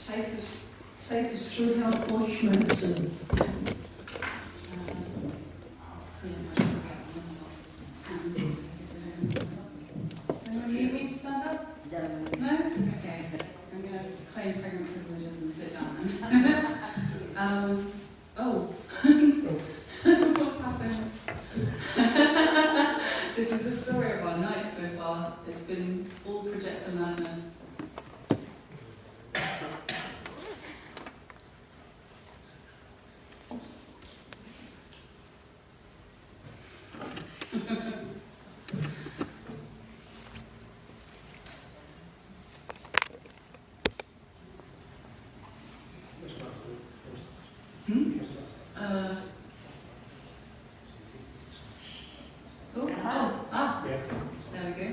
Take us through Healthwatch Merton. Anyone need me to stand up? No? Okay. I'm going to claim pregnant privileges and sit down. What's happened? This is the story of our night so far. It's been all projector madness. There we go.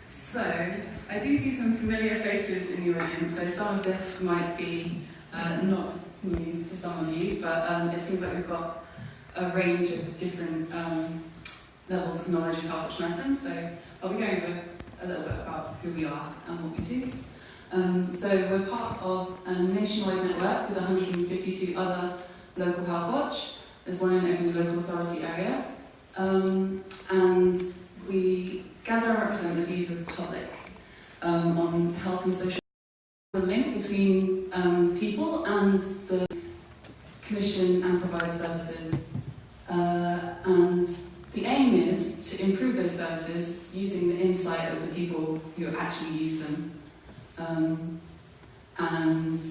So, I do see some familiar faces in the audience, so some of this might be not news to some of you, but it seems like we've got a range of different levels of knowledge of Healthwatch Merton, so I'll be going over a little bit about who we are and what we do. So we're part of a nationwide network with 152 other local Healthwatch. There's one in every local authority area. And we gather and represent the views of the public on health and social. The link between people and the commission and provide services. And the aim is to improve those services using the insight of the people who actually use them. And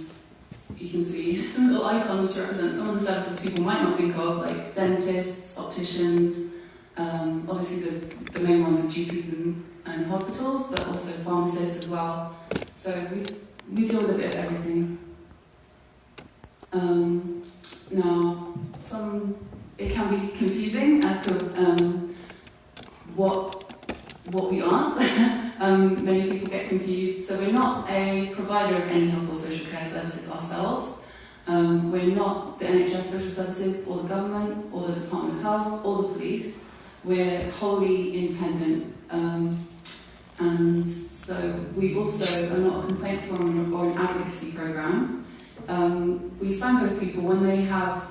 you can see some little icons to represent some of the services people might not think of, like dentists, opticians, obviously the main ones are GPs and hospitals, but also pharmacists as well. So we deal with a bit of everything. Now, it can be confusing as to what we aren't. Many people get confused. So we're not a provider of any health or social care services ourselves. We're not the NHS social services or the government or the Department of Health or the police. We're wholly independent. And so we also are not a complaints forum or an advocacy program. We signpost people when they have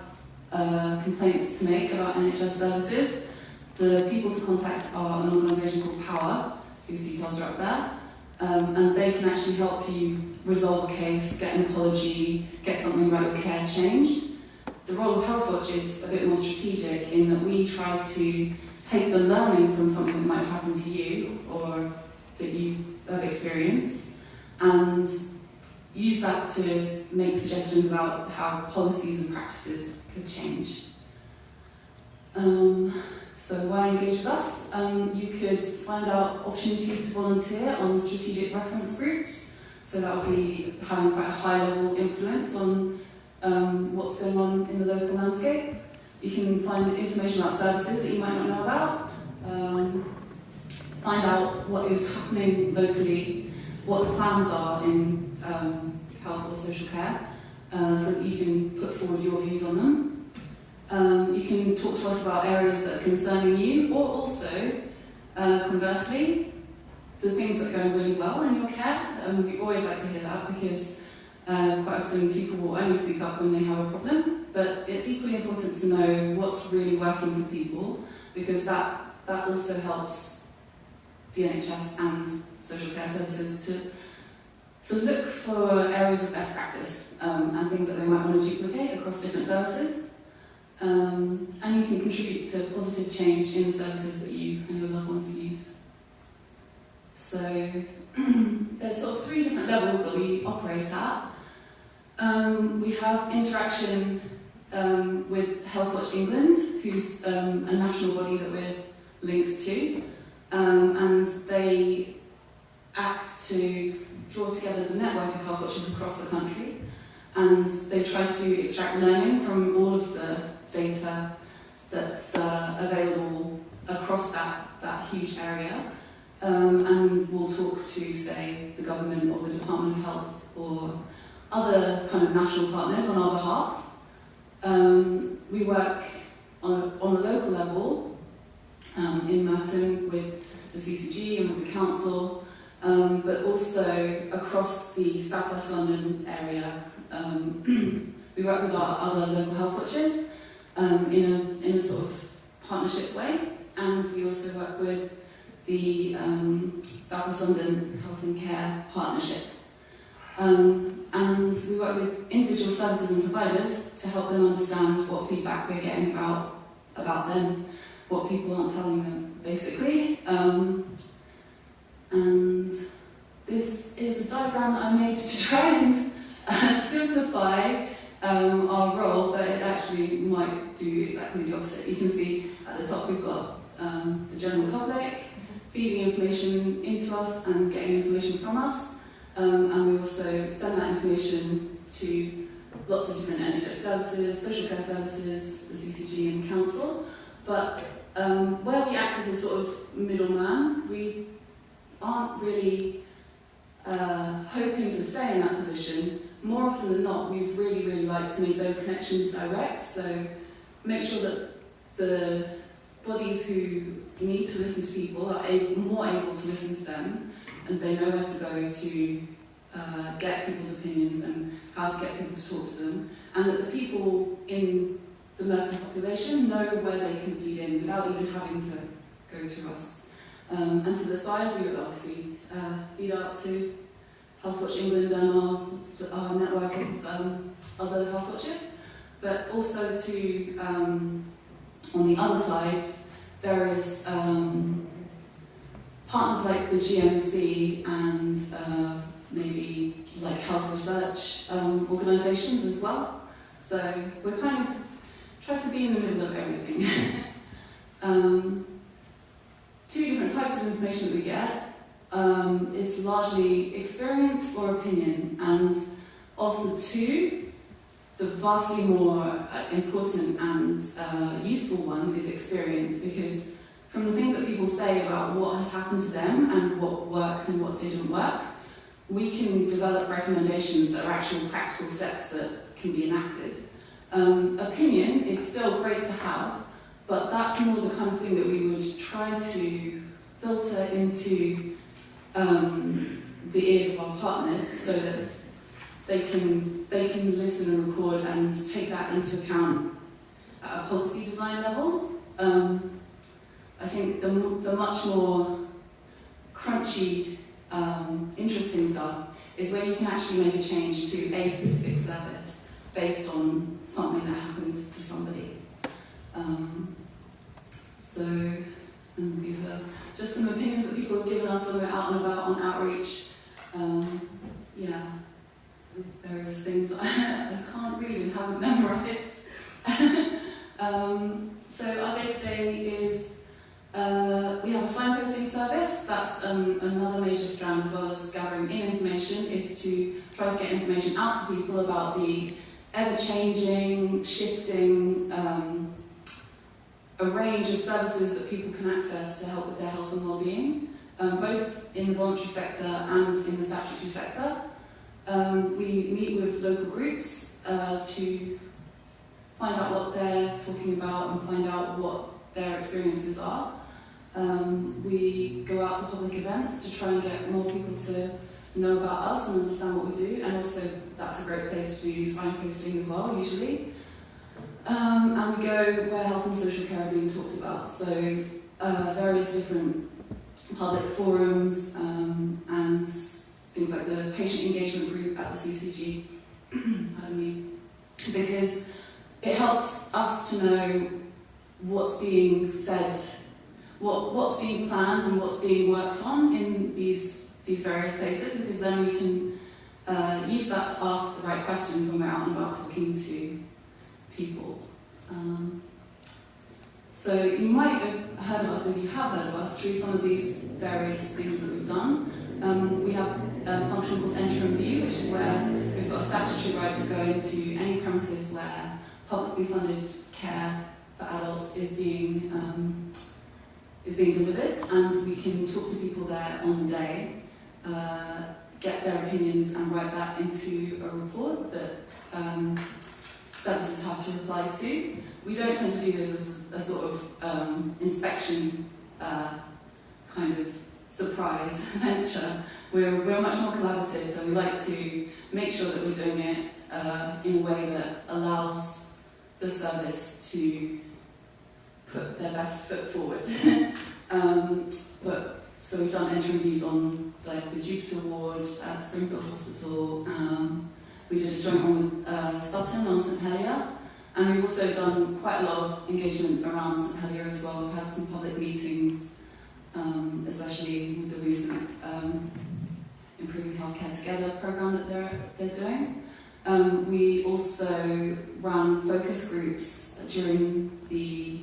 complaints to make about NHS services. The people to contact are an organisation called Power, whose details are up there, and they can actually help you resolve a case, get an apology, get something about your care changed. The role of Healthwatch is a bit more strategic in that we try to take the learning from something that might have happened to you or that you have experienced and use that to make suggestions about how policies and practices could change. So why engage with us? You could find out opportunities to volunteer on strategic reference groups. So that will be having quite a high level influence on what's going on in the local landscape. You can find information about services that you might not know about. Find out what is happening locally, what the plans are in health or social care, so that you can put forward your views on them. You can talk to us about areas that are concerning you, or also, conversely, the things that are going really well in your care. We always like to hear that because quite often people will only speak up when they have a problem, but it's equally important to know what's really working for people because that also helps the NHS and social care services to look for areas of best practice and things that they might want to duplicate across different services. And you can contribute to positive change in the services that you and your loved ones use. So there's sort of 3 different levels that we operate at. We have interaction with Healthwatch England, who's a national body that we're linked to, and they act to draw together the network of Healthwatches across the country, and they try to extract learning from all of the data that's available across that huge area, and we'll talk to, say, the government or the Department of Health or other kind of national partners on our behalf. We work on a local level in Merton with the CCG and with the council, but also across the South West London area. We work with our other local health watches in a sort of partnership way, and we also work with the South West London Health and Care Partnership. And we work with individual services and providers to help them understand what feedback we're getting about them, what people aren't telling them, basically. And this is a diagram that I made to try and simplify our role, but it actually might do exactly the opposite. You can see at the top we've got the general public feeding information into us and getting information from us, and we also send that information to lots of different NHS services, social care services, the CCG and council. But where we act as a sort of middleman, we aren't really hoping to stay in that position. More often than not, we'd really like to make those connections direct, so make sure that the bodies who need to listen to people are more able to listen to them, and they know where to go to get people's opinions and how to get people to talk to them, and that the people in the Merton population know where they can feed in without even having to go through us. And to the side, we would obviously feed out to Healthwatch England and our network of other health watches, but also to, on the other side, various partners like the GMC and maybe like health research organisations as well. So we're kind of trying to be in the middle of everything. Two different types of information that we get. It's largely experience or opinion, and of the two, the vastly more important and useful one is experience, because from the things that people say about what has happened to them and what worked and what didn't work, we can develop recommendations that are actual practical steps that can be enacted. Opinion is still great to have, but that's more the kind of thing that we would try to filter into the ears of our partners, so that they can listen and record and take that into account at a policy design level. I think the much more crunchy, interesting stuff is where you can actually make a change to a specific service based on something that happened to somebody. And these are just some opinions that people have given us when we're out and about on outreach. Various things that I can't read and haven't memorised. So our day-to-day is, we have a signposting service. That's another major strand, as well as gathering in information, is to try to get information out to people about the ever-changing, shifting, a range of services that people can access to help with their health and well-being, both in the voluntary sector and in the statutory sector. We meet with local groups to find out what they're talking about and find out what their experiences are. We go out to public events to try and get more people to know about us and understand what we do, and also that's a great place to do signposting as well, usually. And we go where health and social care are being talked about, so various different public forums and things like the patient engagement group at the CCG, pardon me, because it helps us to know what's being said, what's being planned and what's being worked on in these various places, because then we can use that to ask the right questions when we're out and about talking to people. So you might have heard of us, if you have heard of us, through some of these various things that we've done. We have a function called Enter and View, which is where we've got a statutory right to go into any premises where publicly funded care for adults is being delivered, and we can talk to people there on the day, get their opinions and write that into a report that services have to reply to. We don't tend to do this as a sort of inspection kind of surprise venture. We're much more collaborative, so we like to make sure that we're doing it in a way that allows the service to put their best foot forward. So we've done entry reviews on like the Jupiter ward at Springfield Hospital. We did a joint one with Sutton on St Helier, and we've also done quite a lot of engagement around St Helier as well. We've had some public meetings, especially with the recent Improving Healthcare Together programme that they're doing. We also ran focus groups during the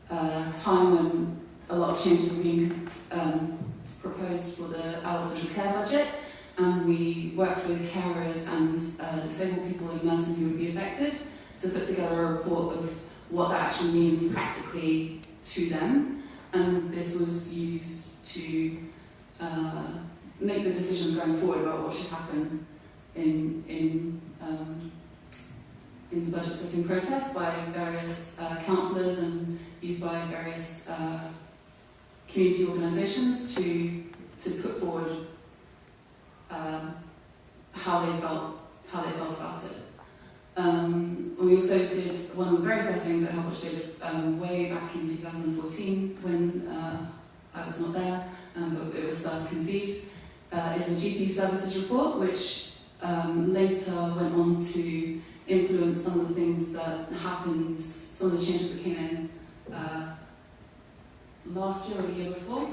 time when a lot of changes were being proposed for the adult social care budget, and we worked with carers and disabled people in Merton who would be affected to put together a report of what that actually means practically to them, and this was used to make the decisions going forward about what should happen in the budget setting process by various councillors and used by various community organisations to put forward how they felt about it. We also did one of the very first things that Healthwatch did way back in 2014 when I was not there, but it was first conceived, is a GP services report, which later went on to influence some of the things that happened, some of the changes that came in last year or the year before,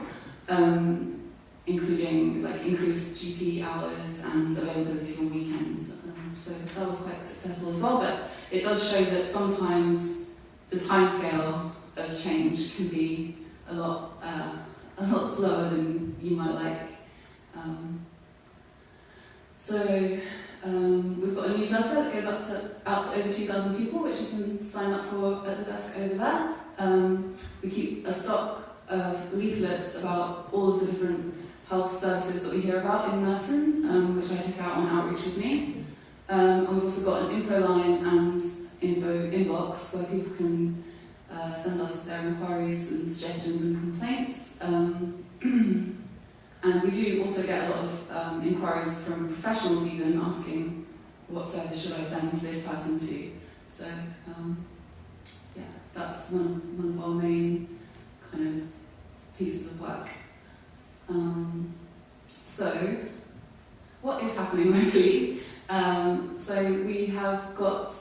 including like increased GP hours and availability on weekends. So that was quite successful as well, but it does show that sometimes the timescale of change can be a lot slower than you might like. We've got a newsletter that goes out to over 2,000 people, which you can sign up for at the desk over there. We keep a stock of leaflets about all of the different health services that we hear about in Merton, which I took out on Outreach with me. And we've also got an info line and info inbox where people can send us their inquiries and suggestions and complaints. And we do also get a lot of inquiries from professionals even asking what service should I send this person to. So yeah, that's one of our main kind of pieces of work. So what is happening locally? So we have got,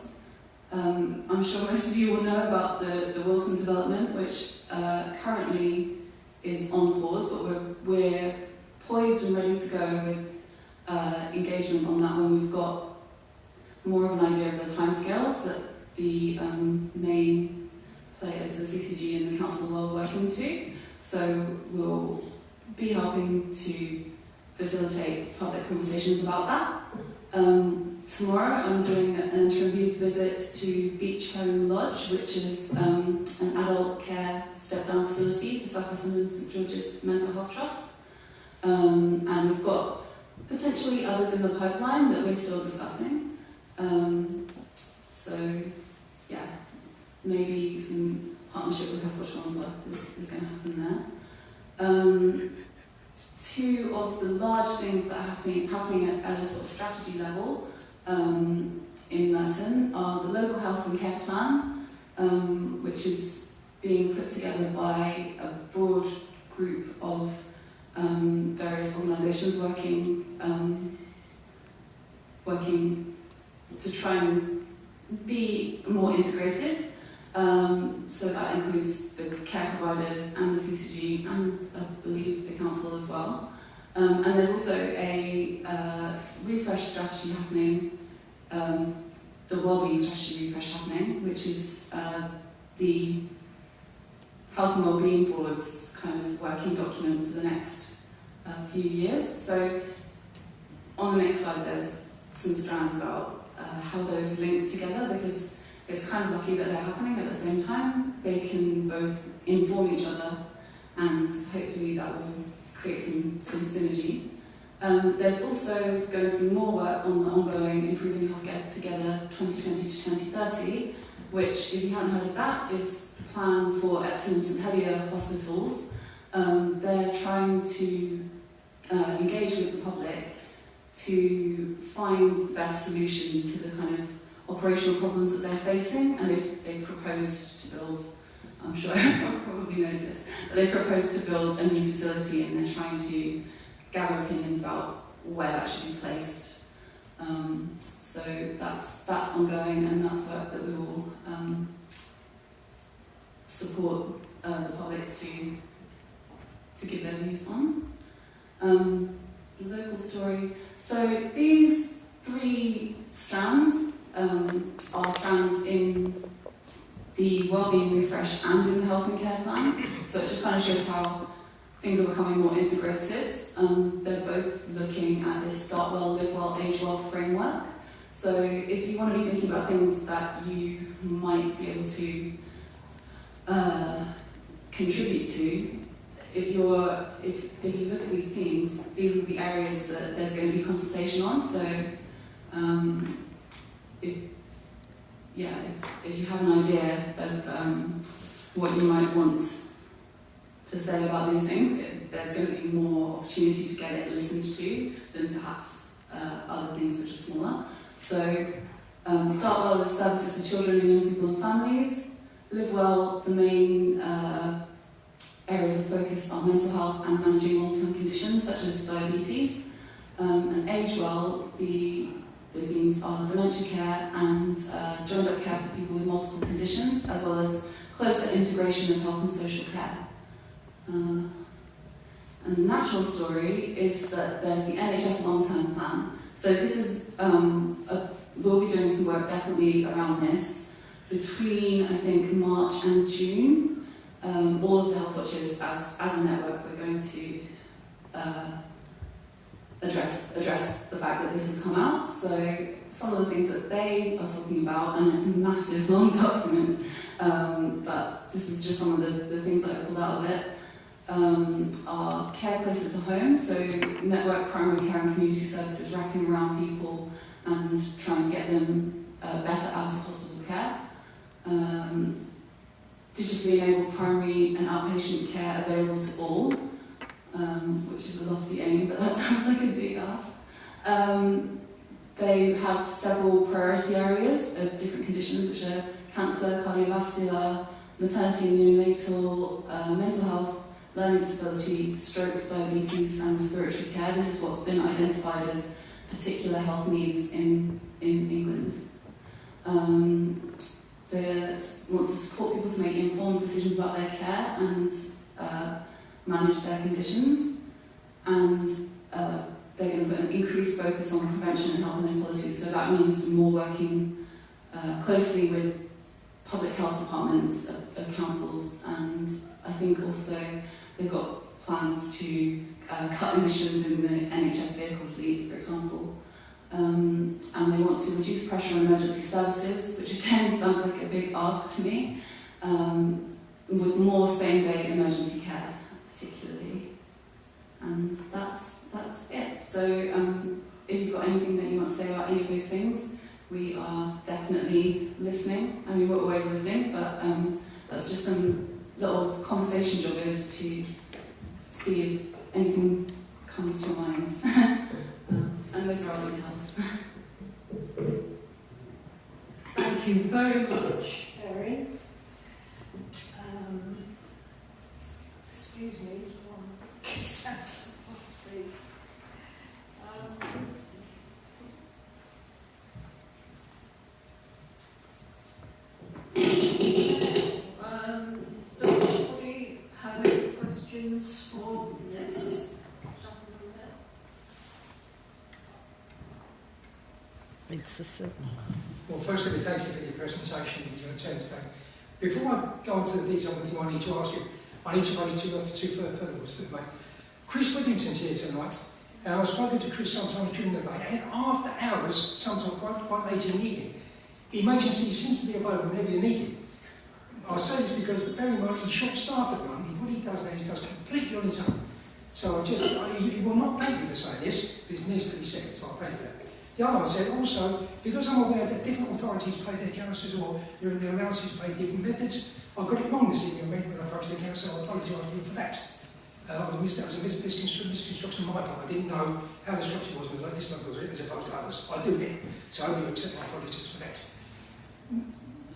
I'm sure most of you will know about the Wilson development, which currently is on pause, but we're poised and ready to go with engagement on that one. We've got more of an idea of the timescales that the main players, the CCG and the council, are working to. So we'll be helping to facilitate public conversations about that. Tomorrow I'm doing an interim youth visit to Beach Home Lodge, which is an adult care step-down facility for South West and St George's Mental Health Trust. And we've got potentially others in the pipeline that we're still discussing. So yeah, maybe some partnership with Healthwatch Wandsworth is going to happen there. Two of the large things that are happening at a sort of strategy level in Merton are the local health and care plan, which is being put together by a broad group of various organisations working to try and be more integrated. So that includes the care providers and the CCG and I believe the council as well. And there's also a refresh strategy happening, the wellbeing strategy refresh happening, which is the Health and Wellbeing Board's kind of working document for the next few years. So on the next slide there's some strands about how those link together, because it's kind of lucky that they're happening at the same time. They can both inform each other and hopefully that will create some synergy. There's also going to be more work on the ongoing Improving Healthcare Together 2020 to 2030, which, if you haven't heard of that, is the plan for Epsom and St Helier hospitals they're trying to engage with the public to find the best solution to the kind of operational problems that they're facing, and they've proposed to build, I'm sure everyone probably knows this, but they've proposed to build a new facility, and they're trying to gather opinions about where that should be placed. So that's ongoing, and that's work that we will support the public to give their views on. The local story. So these 3 strands are strands in the Wellbeing Refresh and in the Health and Care Plan. So it just kind of shows how things are becoming more integrated. They're both looking at this Start Well, Live Well, Age Well framework. So if you want to be thinking about things that you might be able to contribute to, if you look at these themes, these will be areas that there's going to be consultation on. So if you have an idea of what you might want to say about these things, there's going to be more opportunity to get it listened to than perhaps other things which are smaller. So Start Well is services for children and young people and families. Live Well, the main areas of focus are mental health and managing long-term conditions such as diabetes. And Age Well, the themes are dementia care and joined-up care for people with multiple conditions, as well as closer integration of health and social care. And the national story is that there's the NHS long-term plan. So this is, we'll be doing some work definitely around this between, I think, March and June. All of the Healthwatchers, as a network, we're going to address the fact that this has come out. So some of the things that they are talking about, and it's a massive long document, but this is just some of the things that I pulled out of it, are care closer to home, so network primary care and community services wrapping around people and trying to get them better out of hospital care. Digitally enabled primary and outpatient care available to all, which is a lofty aim, but that sounds like a big ask. They have several priority areas of different conditions, which are cancer, cardiovascular, maternity and neonatal, mental health, learning disability, stroke, diabetes and respiratory care. This is what's been identified as particular health needs in England. They want to support people to make informed decisions about their care and manage their conditions, and they're going to put an increased focus on prevention and health inequalities. So that means more working closely with public health departments of councils, and I think also they've got plans to cut emissions in the NHS vehicle fleet, for example. And they want to reduce pressure on emergency services, which again sounds like a big ask to me, with more same-day emergency care, particularly. And that's it. So if you've got anything that you want to say about any of those things, we are definitely listening. I mean, we're always listening, but that's just some little conversation joggers to see if anything comes to your minds. And those are our details. Thank you very much, Erin. Excuse me, while I get out of my seat. Does anybody have any questions for this? Well, firstly, thank you for your presentation and your attendance today. Before I go into the detail of what I need to ask you, I need to raise two further words with me. Chris Whittington's here tonight, and I've spoken to Chris sometimes during the day, and after hours, sometimes quite late in the evening. He seems to be available whenever you need him. I say this because, bear in mind, he's short-staffed at the moment. What he does now, he does completely on his own. So he will not thank me for saying this, because it needs to be said, so I'll thank you. The other one said also, because I'm aware that different authorities pay their councillors or they're allowed to pay different methods, I got it wrong this evening when I approached the council, I apologise to him for that. That was a misconstruction on my part. I didn't know how the structure was with this number as opposed to others. I do it, so I hope you accept my apologies for that.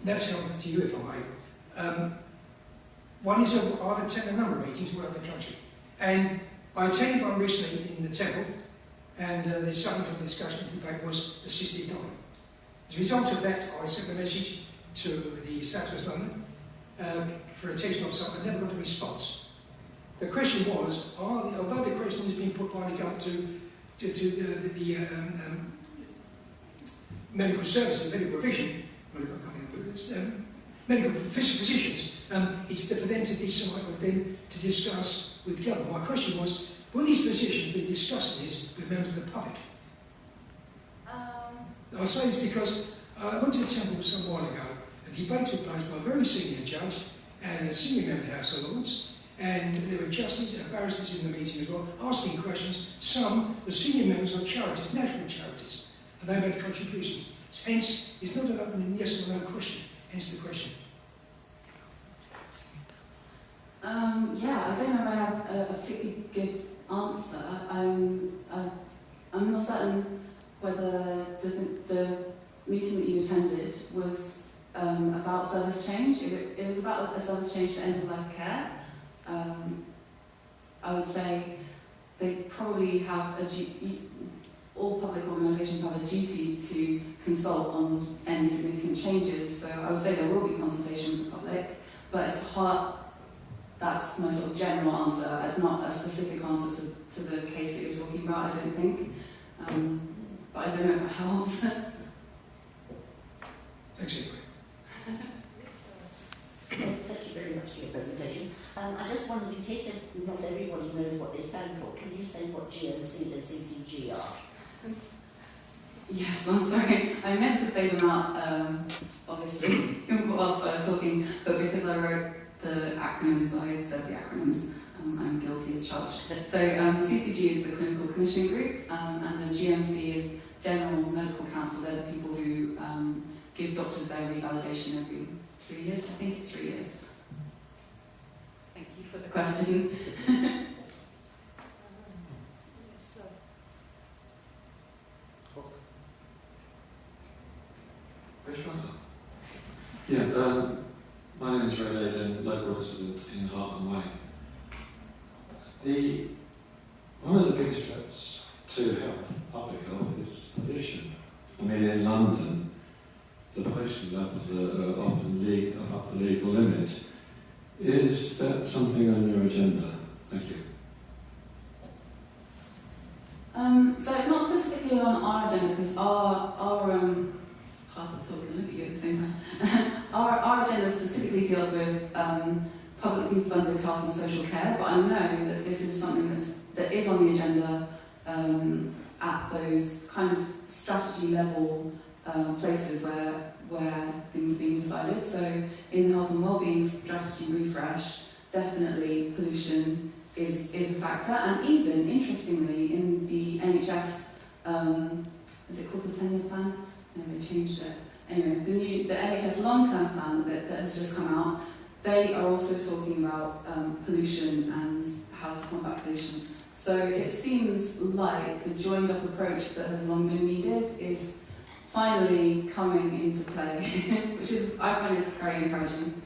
That's helpful to you, if I may. One is I've attended a number of meetings all over the country, and I attended one recently in the Temple, and the subject of the discussion and debate was assisted dying. As a result of that, I sent a message to the South West London for attention of something. I never got a response. The question was, although the question has been put by the government to the medical services, medical provision, medical physicians, it's for them to decide or them to discuss with the government. My question was, will these physicians be discussing this with members of the public? I say this because I went to the Temple some while ago. A debate took place by a very senior judge and a senior member of the House of Lords, and there were justices and barristers in the meeting as well, asking questions. Some were senior members of charities, national charities, and they made contributions. Hence, it's not an open and yes or no question, hence the question. Yeah, I don't know if I have a particularly good answer. I'm not certain whether the meeting that you attended was about service change. It was about a service change to end-of-life care. I would say they probably have all public organisations have a duty to consult on any significant changes. So I would say there will be consultation with the public, but it's hard. That's my sort of general answer. It's not a specific answer to the case that you're talking about, I don't think. But I don't know if that helps. Thanks, Thank you very much for your presentation. I just wondered, in case not everybody knows what they stand for, can you say what GNC and CCG are? Yes, I'm sorry. I meant to say them out, obviously, whilst I was talking, but because I wrote the acronyms, I said the acronyms. I'm guilty as charged. So CCG is the Clinical Commissioning Group, and the GMC is General Medical Council. They're the people who give doctors their revalidation every 3 years. I think it's 3 years. Thank you for the question. Yeah, my name is Ray Layden, local resident in Hartland Way. One of the biggest threats to health, public health, is pollution. I mean, in London, the pollution levels are often above the legal limit. Is that something on your agenda? Thank you. So it's not specifically on our agenda because our hard to talk and look at you at the same time. Our agenda specifically deals with publicly funded health and social care, but I know that this is something that is on the agenda at those kind of strategy level places where things are being decided. So in the health and wellbeing strategy refresh, definitely pollution is a factor, and even interestingly in the NHS, is it called the 10-year plan? No, they changed it. Anyway, the NHS long-term plan that has just come out, they are also talking about pollution and how to combat pollution. So it seems like the joined-up approach that has long been needed is finally coming into play, which is, I find, is very encouraging.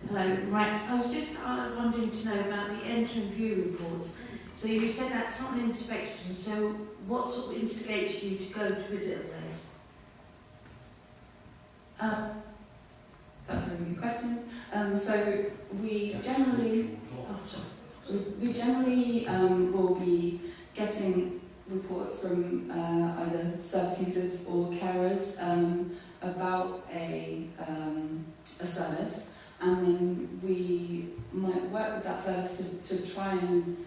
Hello, right. I was just wanting to know about the enter and view reports. So you said that's not an inspection, so what sort of instigates you to go to visit a place? That's a really good question. So we generally will be getting reports from either service users or carers about a service, and then we might work with that service to try and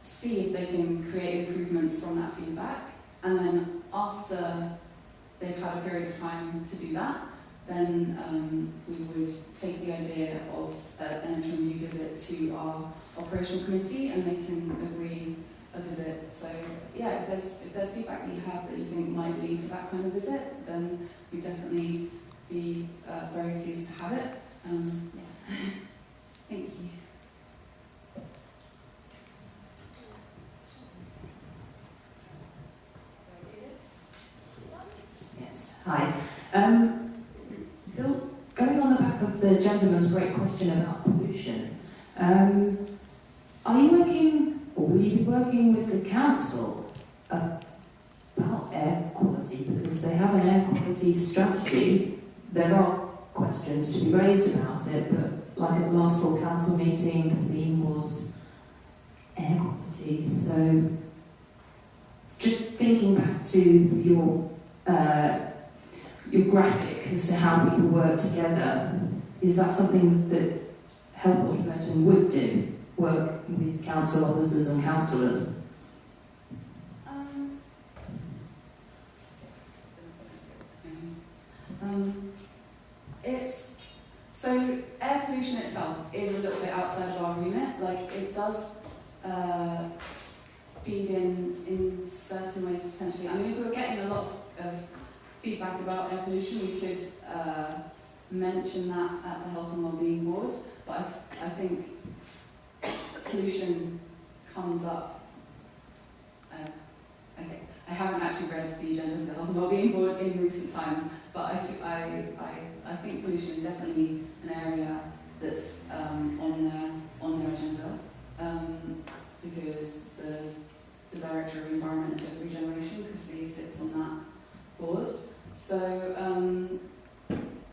see if they can create improvements from that feedback, and then after they've had a period of time to do that, then we would take the idea of an interim view visit to our operational committee, and they can agree a visit. So yeah, if there's feedback that you have that you think might lead to that kind of visit, then we definitely be very pleased to have it. Yeah. Thank you. Yes. Hi. Bill, going on the back of the gentleman's great question about pollution, are you working, or will you be working with the council about air quality? Because they have an air quality strategy. There are questions to be raised about it, but like at the last full council meeting, the theme was air quality. So, just thinking back to your graphic as to how people work together, is that something that Healthwatch Merton would do, work with council officers and councillors? It's so air pollution itself is a little bit outside of our remit. Like, it does feed in certain ways potentially. I mean, if we were getting a lot of feedback about air pollution, we could mention that at the Health and Wellbeing Board. But I think pollution comes up. Okay, I haven't actually read the agenda for the Health and Wellbeing Board in recent times, but I think pollution is definitely an area that's on their agenda, because the Director of Environment and Regeneration, Chris Lee, sits on that board. So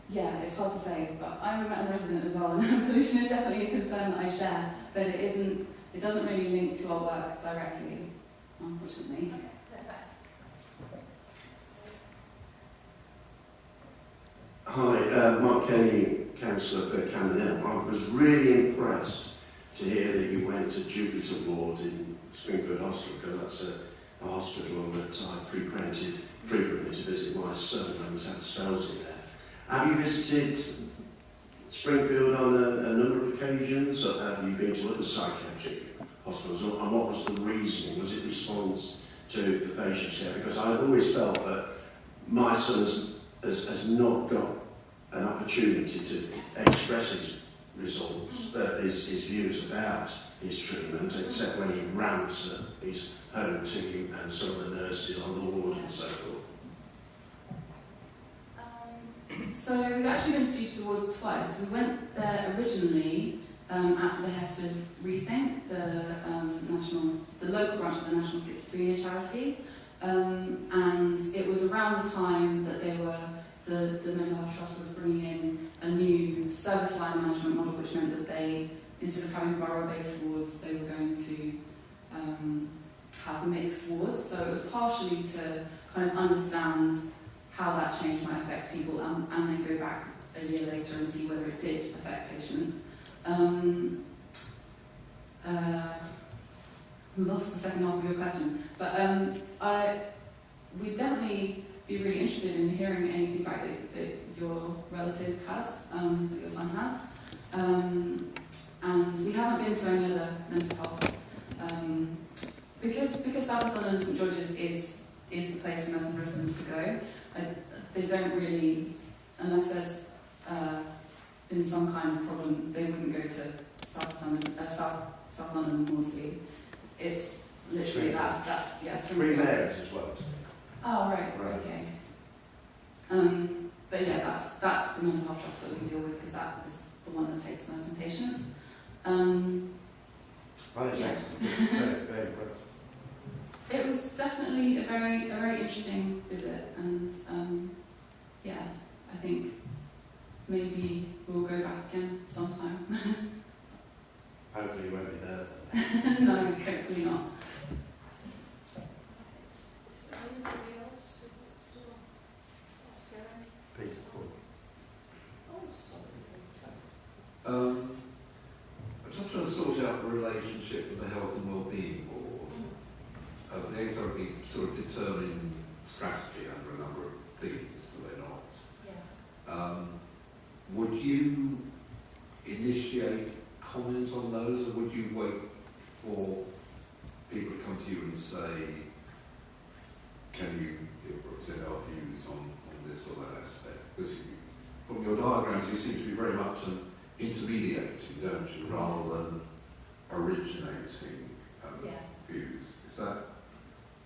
yeah, it's hard to say, but I'm a Merton resident as well, and pollution is definitely a concern that I share, but it doesn't really link to our work directly, unfortunately. Hi, Mark Kenny, Councillor for Cannon Hill. I was really impressed to hear that you went to Jupiter Ward in Springfield Hospital, because that's a hospital that I frequented frequently to visit my son when he's had spells in there. Have you visited Springfield on a number of occasions, or have you been to other psychiatric hospitals, and what was the reasoning? Was it response to the patient's care? Because I've always felt that my son has not got an opportunity to express his results, his views about his treatment, except when he rants at his home team and some of the nurses on the ward and so forth. So we've actually been to Jupiter Ward twice. We went there originally at the Hester Rethink, the local branch of the National Schizophrenia Charity, and it was around the time that the Mental Health Trust was bringing in a new service line management model, which meant that they, instead of having borough-based wards, they were going to have mixed wards. So it was partially to kind of understand how that change might affect people, and then go back a year later and see whether it did affect patients. Lost the second half of your question, but we'd definitely be really interested in hearing any feedback that your relative has, that your son has. And we haven't been to any other mental health, because South West London and St George's is the place for Merton residents to go. They don't really, unless there's been some kind of problem, they wouldn't go to South London or Horsley. It's literally that's yeah. Three layers as well. Oh right, okay. But yeah, that's the mental health trust that we deal with, because that is the one that takes Merton patients. Yeah. Very good. It was definitely a very interesting visit, and yeah, I think maybe we'll go back again sometime. Hopefully you won't be there. No, hopefully not. Is there anybody else who wants to ask Erin? Peter, cool. Oh, sorry, Peter. I'm just trying to sort out the relationship with the Health and Wellbeing Board. They've got to be sort of determining strategy under a number of themes, do they not? Yeah. Would you initiate comment on those, or would you wait for people to come to you and say, can you represent our views on this or that aspect? Because from your diagrams, you seem to be very much intermediating, don't you, rather than originating views. Is that,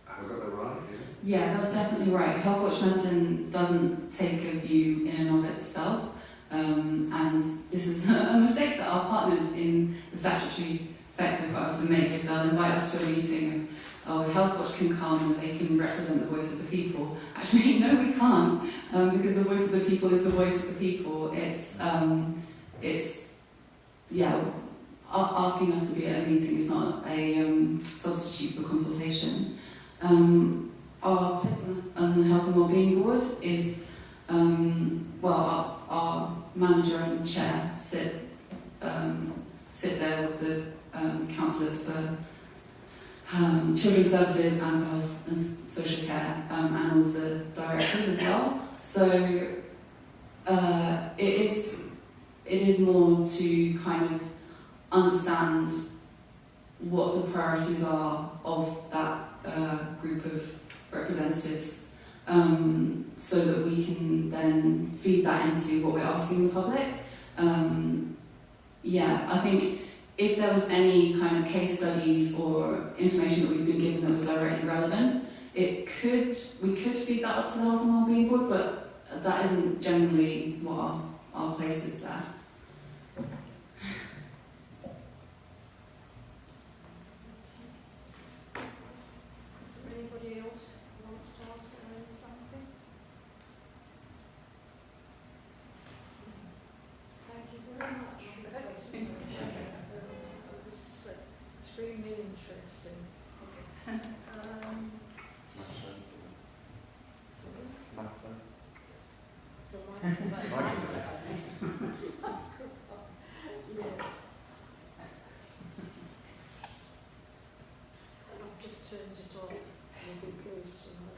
have I got that right? Yeah, that's definitely right. Healthwatch Merton doesn't take a view in and of itself, and this is a mistake that our partners in the statutory sector quite often make, is they'll invite us to a meeting, Healthwatch can come and they can represent the voice of the people. Actually, no, we can't, because the voice of the people is the voice of the people. It's asking us to be at a meeting is not a substitute for consultation. Our place on the Health and Wellbeing Board is, our manager and chair sit there with the counsellors for children's services and for health and social care, and all of the directors as well. So it is more to kind of understand what the priorities are of that group of representatives, so that we can then feed that into what we're asking the public. I think if there was any kind of case studies or information that we've been given that was directly relevant, we could feed that up to the Health and Wellbeing Board, but that isn't generally what our place is there. Is there anybody else who wants to ask Erin something? Thank you very much. It was extremely interesting. Yes. I've just turned it off. You'll be pleased to know.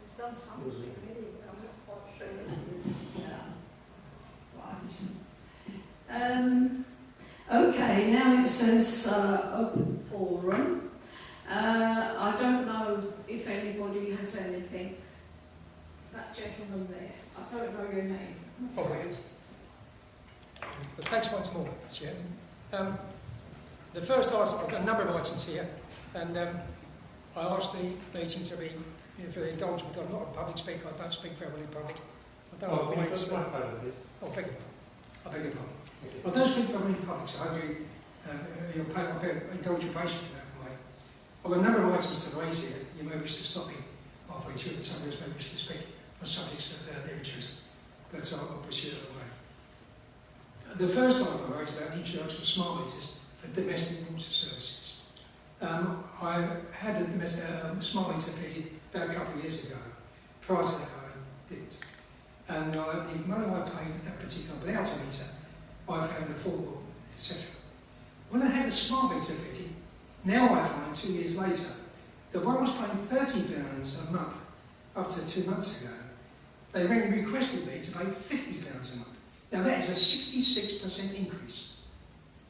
It's done something really, but I'm not quite sure it is. Right. Okay, now it says open forum. I don't know if anybody has anything. That gentleman there, I don't know your name. Oh, right. But thanks once more, Chair. The first item, I've got a number of items here, and I asked the meeting to be very indulgent. I'm not a public speaker, I don't speak very well in public. I don't know why it's... I beg your pardon. I don't speak very well in public, so I hope you'll indulge your patience in that way. I've got a number of items to raise here. You may wish to stop me halfway through, but somebody else may wish to speak on subjects that they're interested. But I'll pursue that way. The first item I raised about the introduction of smart meters for domestic water services. I had a smart meter fitted about a couple of years ago. Prior to that, I didn't. And the money I paid at that particular without a meter, I found affordable, etc. When I had a smart meter fitted, now I find 2 years later that when I was paying £30 a month up to 2 months ago, they requested me to pay £50 a month. Now that is a 66% increase.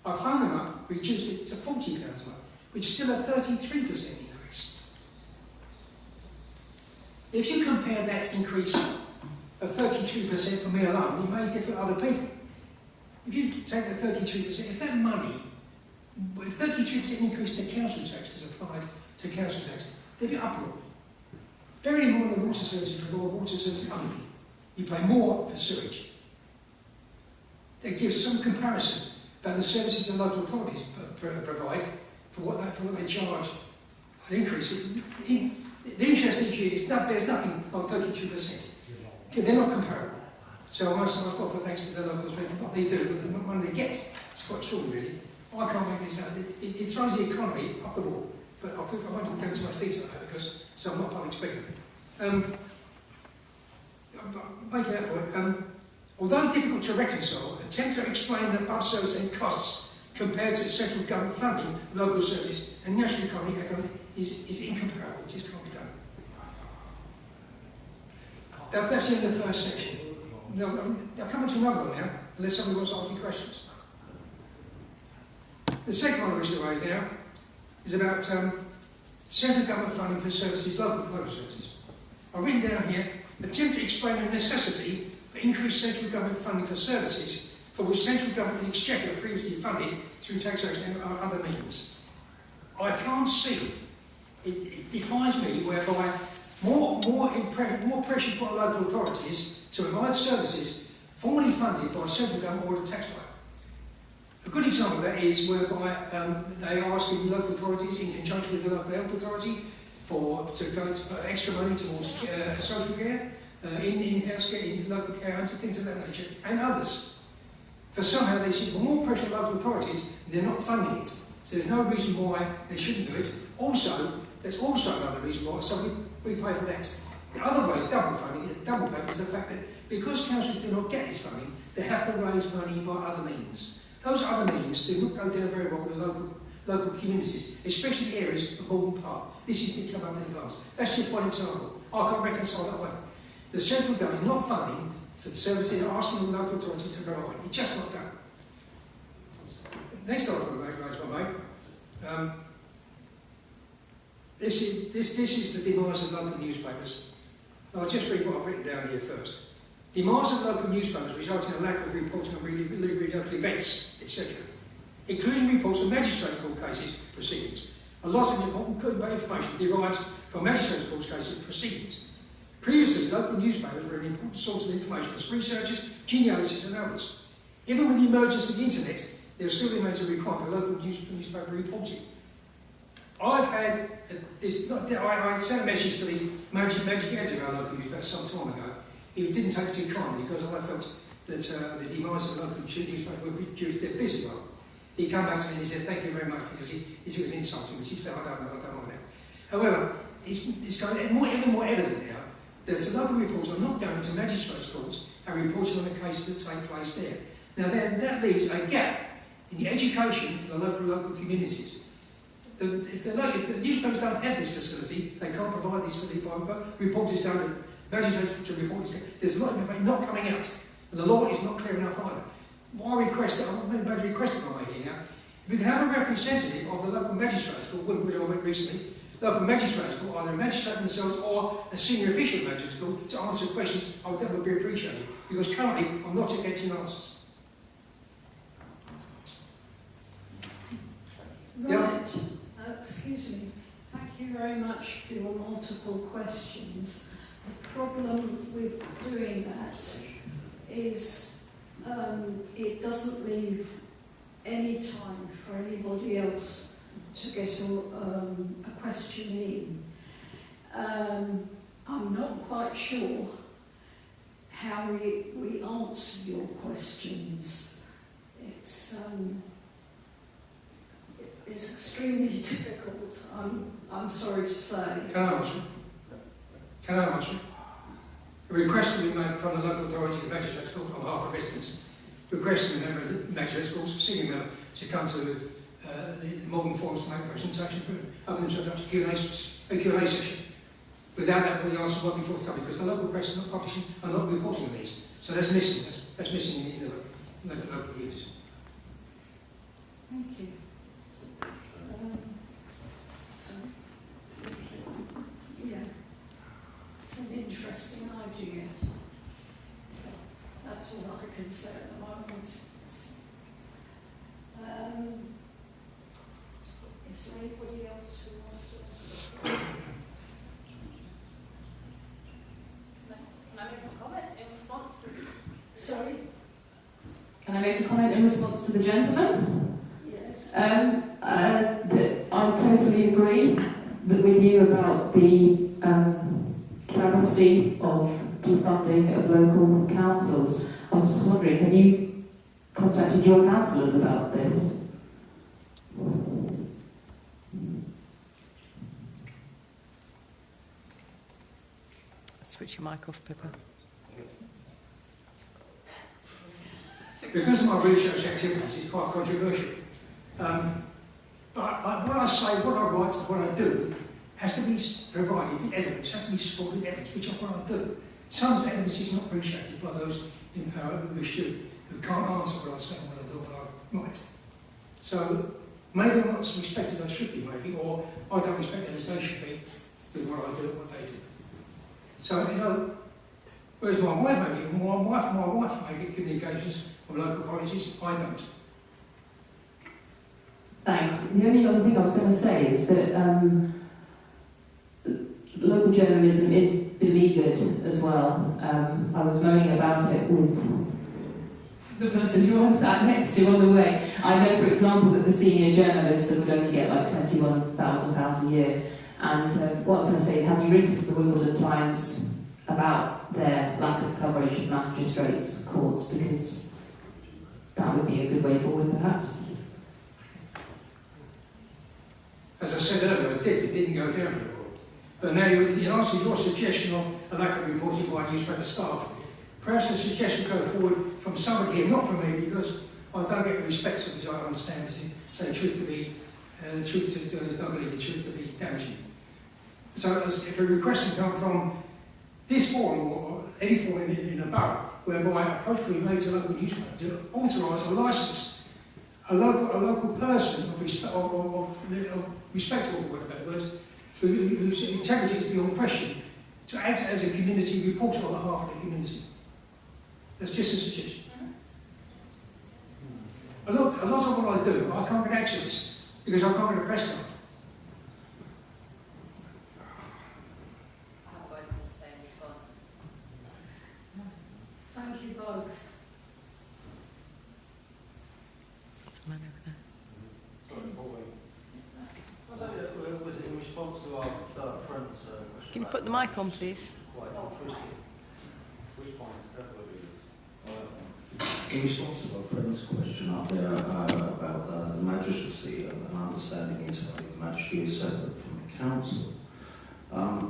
I phoned them up, reduced it to £40 a month, which is still a 33% increase. If you compare that increase of 33% for me alone, it may differ other people. If you take that 33%, if that money, if 33% increase in the council tax is applied to council tax, there'd be uproar. Bearing in mind the water services are water services only. You pay more for sewage. That gives some comparison about the services the local authorities provide for what they charge. The increase. The interest each year there's nothing like 32%. They're not comparable. So I must offer thanks to the local authorities for what they do and the money they get. It's quite extraordinary, really. I can't make this out. It throws the economy up the wall. But I won't go into much detail about it because I'm not a public speaker. Making that point, although difficult to reconcile, attempt to explain the pub service and costs compared to central government funding, local services, and national economy is incomparable. It just can't be done. That's the end of the first section. Now, I'll come on to another one now, unless somebody wants to ask me questions. The second one I wish to raise now is about central government funding for services, local services. I've written down here attempt to explain the necessity for increased central government funding for services for which central government and the Exchequer previously funded through taxation and other means. I can't see, it defies me, whereby more pressure for local authorities to provide services formerly funded by central government or the taxpayer. A good example of that is whereby they are asking local authorities in conjunction with the local health authority to go to extra money towards social care, in-house care, in local care homes and things of that nature, and others. For somehow they see more pressure on local authorities, they're not funding it. So there's no reason why they shouldn't do it. Also, there's also another reason why, so we pay for that. The other way, double payment, is the fact that because councils do not get this funding, they have to raise money by other means. Those other means do not go down very well with the local communities, especially areas of Morden Park. This has been come up in the past. That's just one example. I can't reconcile that way. The central government is not funding for the services they're asking the local authorities to provide. It's just not done. Next item I make, this is the demise of local newspapers. I'll just read what I've written down here first. Demise of local newspapers result in a lack of reporting on local events, etc., including reports of magistrate court cases proceedings. A lot of important information derives from magistrate court cases proceedings. Previously, local newspapers were an important source of information for researchers, genealogists and others. Even with the emergence of the internet, there still remains a requirement for local newspaper reporting. I've had I sent a message to the managing editor of our local newspaper some time ago. He didn't take it too kindly because I felt that the demise of local newspaper would be due to their busy role. He came back to me and he said, thank you very much, because he took an insult to me, which he felt, I don't mind it. However, it's going ever more evident now that local reports are not going to magistrates' courts and reporting on the cases that take place there. Now that leaves a gap in the education for the local communities. If the newspapers don't have this facility, they can't provide this facility by reporters don't, magistrates to report this. There's a lot of information not coming out, and the law is not clear enough either. My request, I'm going to request it by here now, if we can have a representative of the local magistrates court, which I went recently, local magistrates court, either a magistrate themselves or a senior official magistrates court, to answer questions, that would be appreciated, because currently I'm not getting answers. Right. Excuse me. Thank you very much for your multiple questions. The problem with doing that is it doesn't leave any time for anybody else to get a question in. I'm not quite sure how we answer your questions. It's extremely difficult, I'm sorry to say. Can I answer? A request can be made from the local authority of magistrates court on behalf of residents, requesting a member of the magistrates court, senior member, to come to the Morden forums to make a presentation for open themselves up to Q&A session. Without that, the answer won't be forthcoming because the local press is not publishing and not reporting on these. So that's missing. That's missing in the local views. Thank you. Sorry. Yeah. It's an interesting idea. That's all I can say at the moment. Is there anybody else who wants to ask a question? Can I make a comment in response to? Sorry? Can I make a comment in response to the gentleman? Yes. I totally agree with you about the travesty of defunding of local councils. I was just wondering, have you contacted your councillors about this? Switch your mic off, Pippa. Because of my research activities, it's quite controversial. But what I say, what I write, what I do, has to be provided with evidence, has to be supported with evidence, which is what I do. Some evidence is not appreciated by those in power who can't answer what I say and what I do, what I write. So maybe I'm not as respected as I should be, maybe, or I don't respect them as they should be with what I do and what they do. So, Whereas my wife may get communications from local colleges, I don't. Thanks. The only other thing I was going to say is that local journalism is beleaguered as well. I was moaning about it with the person who I'm sat next to on the way. I know, for example, that the senior journalists would only get like £21,000 a year. And what I was going to say is, have you written to the Wimbledon Times about their lack of coverage of magistrates' courts? Because that would be a good way forward, perhaps. As I said earlier, it didn't go down very well. But now, in answer to your suggestion of a lack of reporting by newspaper staff, perhaps the suggestion go forward from somebody here, not from me, because I don't get the respect, as I understand, as in say truth to be, truth to don't believe the truth to be damaging. So if a request can come from this forum or any forum in a borough, whereby an approach will be made to local newspaper to authorise or licence a local person of respectable, for better words, whose integrity is beyond question, to act as a community reporter on behalf of the community. That's just a suggestion. A lot of what I do, I can't get access because I can't get a press card. Thank you both. Man over there. Was it in response to our friend's question? Can you put the mic on, please? In response to our friend's question up there about the magistracy and understanding entirely the magistracy is separate from the council,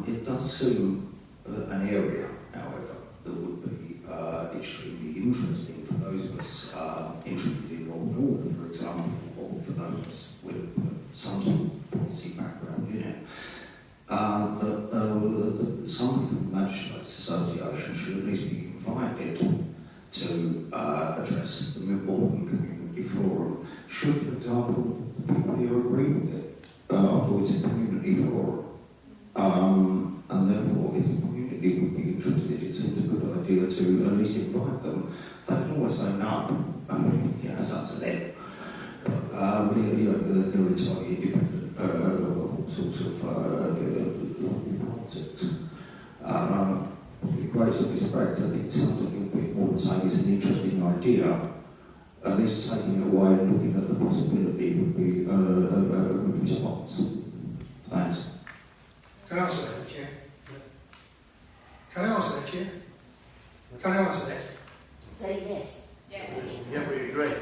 it does seem an area, however, that would be extremely interesting for those of us interested in law and order, for example, or for those of us with some sort of policy background in it. That somebody from the Magistrates Association should at least be invited to address the Morden Community Forum. Should, for example, people here agree with it, for it's a community forum, and therefore if the community would be interested, it seems a good idea to at least invite them. They can always say no, it's up to them. But they're entirely independent of all sorts of politics. With the greatest of respect, I think something a bit more than saying it's an interesting idea, at least taking it away and looking at the possibility would be a good response. Thanks. Can I answer that, Chair? Can I answer that, Chair? Can I answer that? Say yes. Yeah, we agree.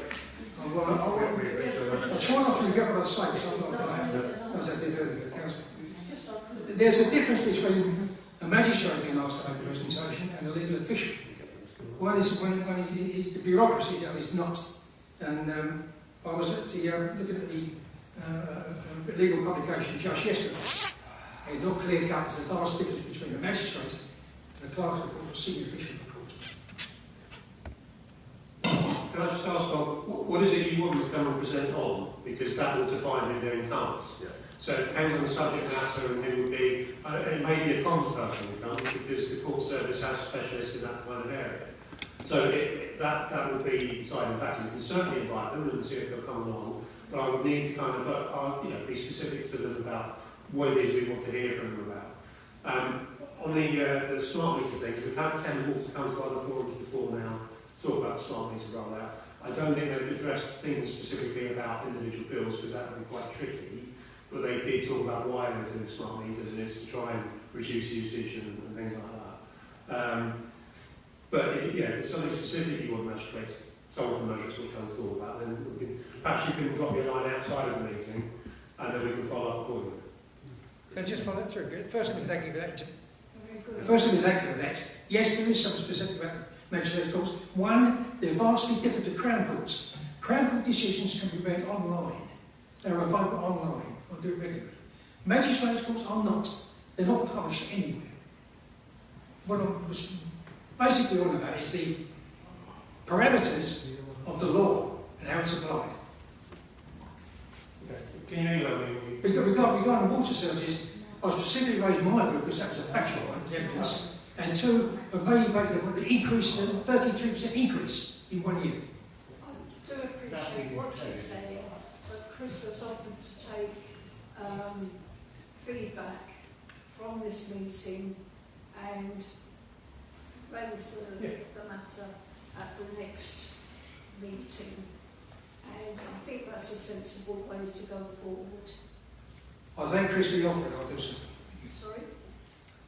I'll try not to regret what I say, sometimes I did earlier with the council. There's a difference between a magistrate being asked to make a presentation and a legal official. One is when it's the bureaucracy that is not. And I was looking at the legal publication just yesterday. It's not clear cut. There's a vast difference between a magistrate and a clerk's report or a senior official report. Can I just ask, what is it you want to come and present on? Because that will define who then comes. Yeah. So it depends on the subject matter and who will be, it may be a comms person who comes because the court service has specialists in that kind of area. So that will be decided. In fact, you can certainly invite them and see if they'll come along, but I would need to kind of be specific to them about what it is we want to hear from them about. On the smart meter things, we've had Thames Water come to other forums before now to talk about the smart meter rollout. I don't think they've addressed things specifically about individual bills because that would be quite tricky, but they did talk about why they're doing smart meters, and it's to try and reduce usage and things like that. But if there's something specific you want magistrates, someone from magistrates will come to talk about, then perhaps you can drop me a line outside of the meeting, and then we can follow up accordingly. Can I just follow that through? Firstly, thank you for that. Firstly, thank you for that. Yes, there is something specific about the magistrates' courts. One, they're vastly different to Crown Courts. Crown Court decisions can be read online. They're available online. I do it regularly. Magistrates' courts are not. They're not published anywhere. What I was basically on about is the parameters of the law and how it's applied. Can you email me? Regarding water services, I specifically raised my group because that was a factual one, there's evidence, And two, of maybe making an increase, a 33% increase in 1 year. I do appreciate what you're saying, but Chris has offered to take feedback from this meeting and raise the matter at the next meeting. And I think that's a sensible way to go forward. I thank Chris for the offer and I'll do so. Sorry?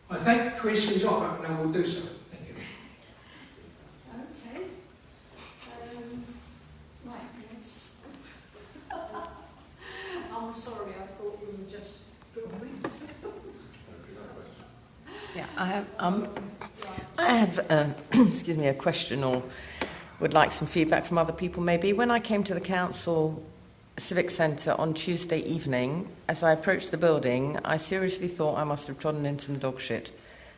I thank Chris for his offer and I will do so. Thank you. Okay. Right, yes. I'm sorry, I thought we were just filming. Yeah, I have excuse me, a question, or would like some feedback from other people maybe. When I came to the council Civic Centre on Tuesday evening, as I approached the building, I seriously thought I must have trodden in some dog shit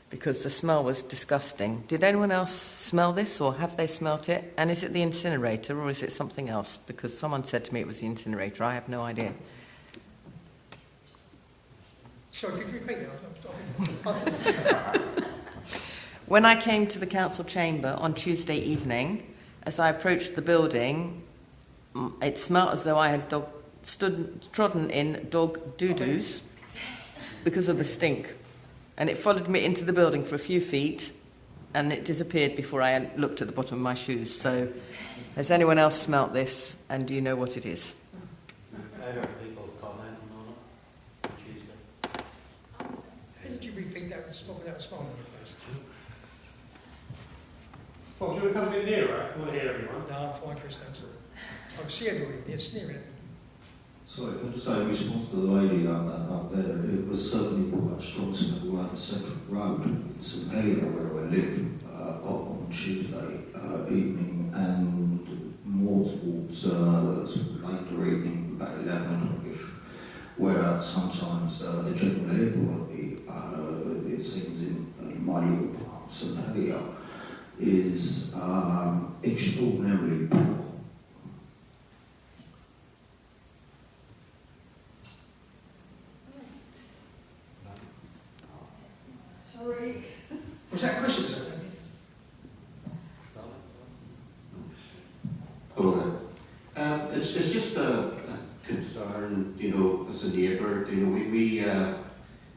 because the smell was disgusting. Did anyone else smell this, or have they smelt it? And is it the incinerator or is it something else? Because someone said to me it was the incinerator. I have no idea. Sorry, could you repeat that? When I came to the council chamber on Tuesday evening, as I approached the building, it smelt as though I had trodden in dog doo-doos because of the stink. And it followed me into the building for a few feet, and it disappeared before I looked at the bottom of my shoes. So, has anyone else smelt this, and do you know what it is? I heard people commenting on it on Tuesday. How did you repeat that without a smile on your face? Well, do you want to come a bit nearer? I want to hear everyone. No, I'm fine, Chris, thanks. I can see everybody in there sneering. Sorry, can I just say in response to the lady up there, it was certainly quite a strong smell around the Central Road in St Helier where I live on Tuesday evening, and more towards sort of later evening, about 11 o'clock-ish, where sometimes the general air quality, it seems in my little part of St Helier, is extraordinarily poor. Sorry. Was that a question? Hello there. It's just a concern, you know, as a neighbour. You know,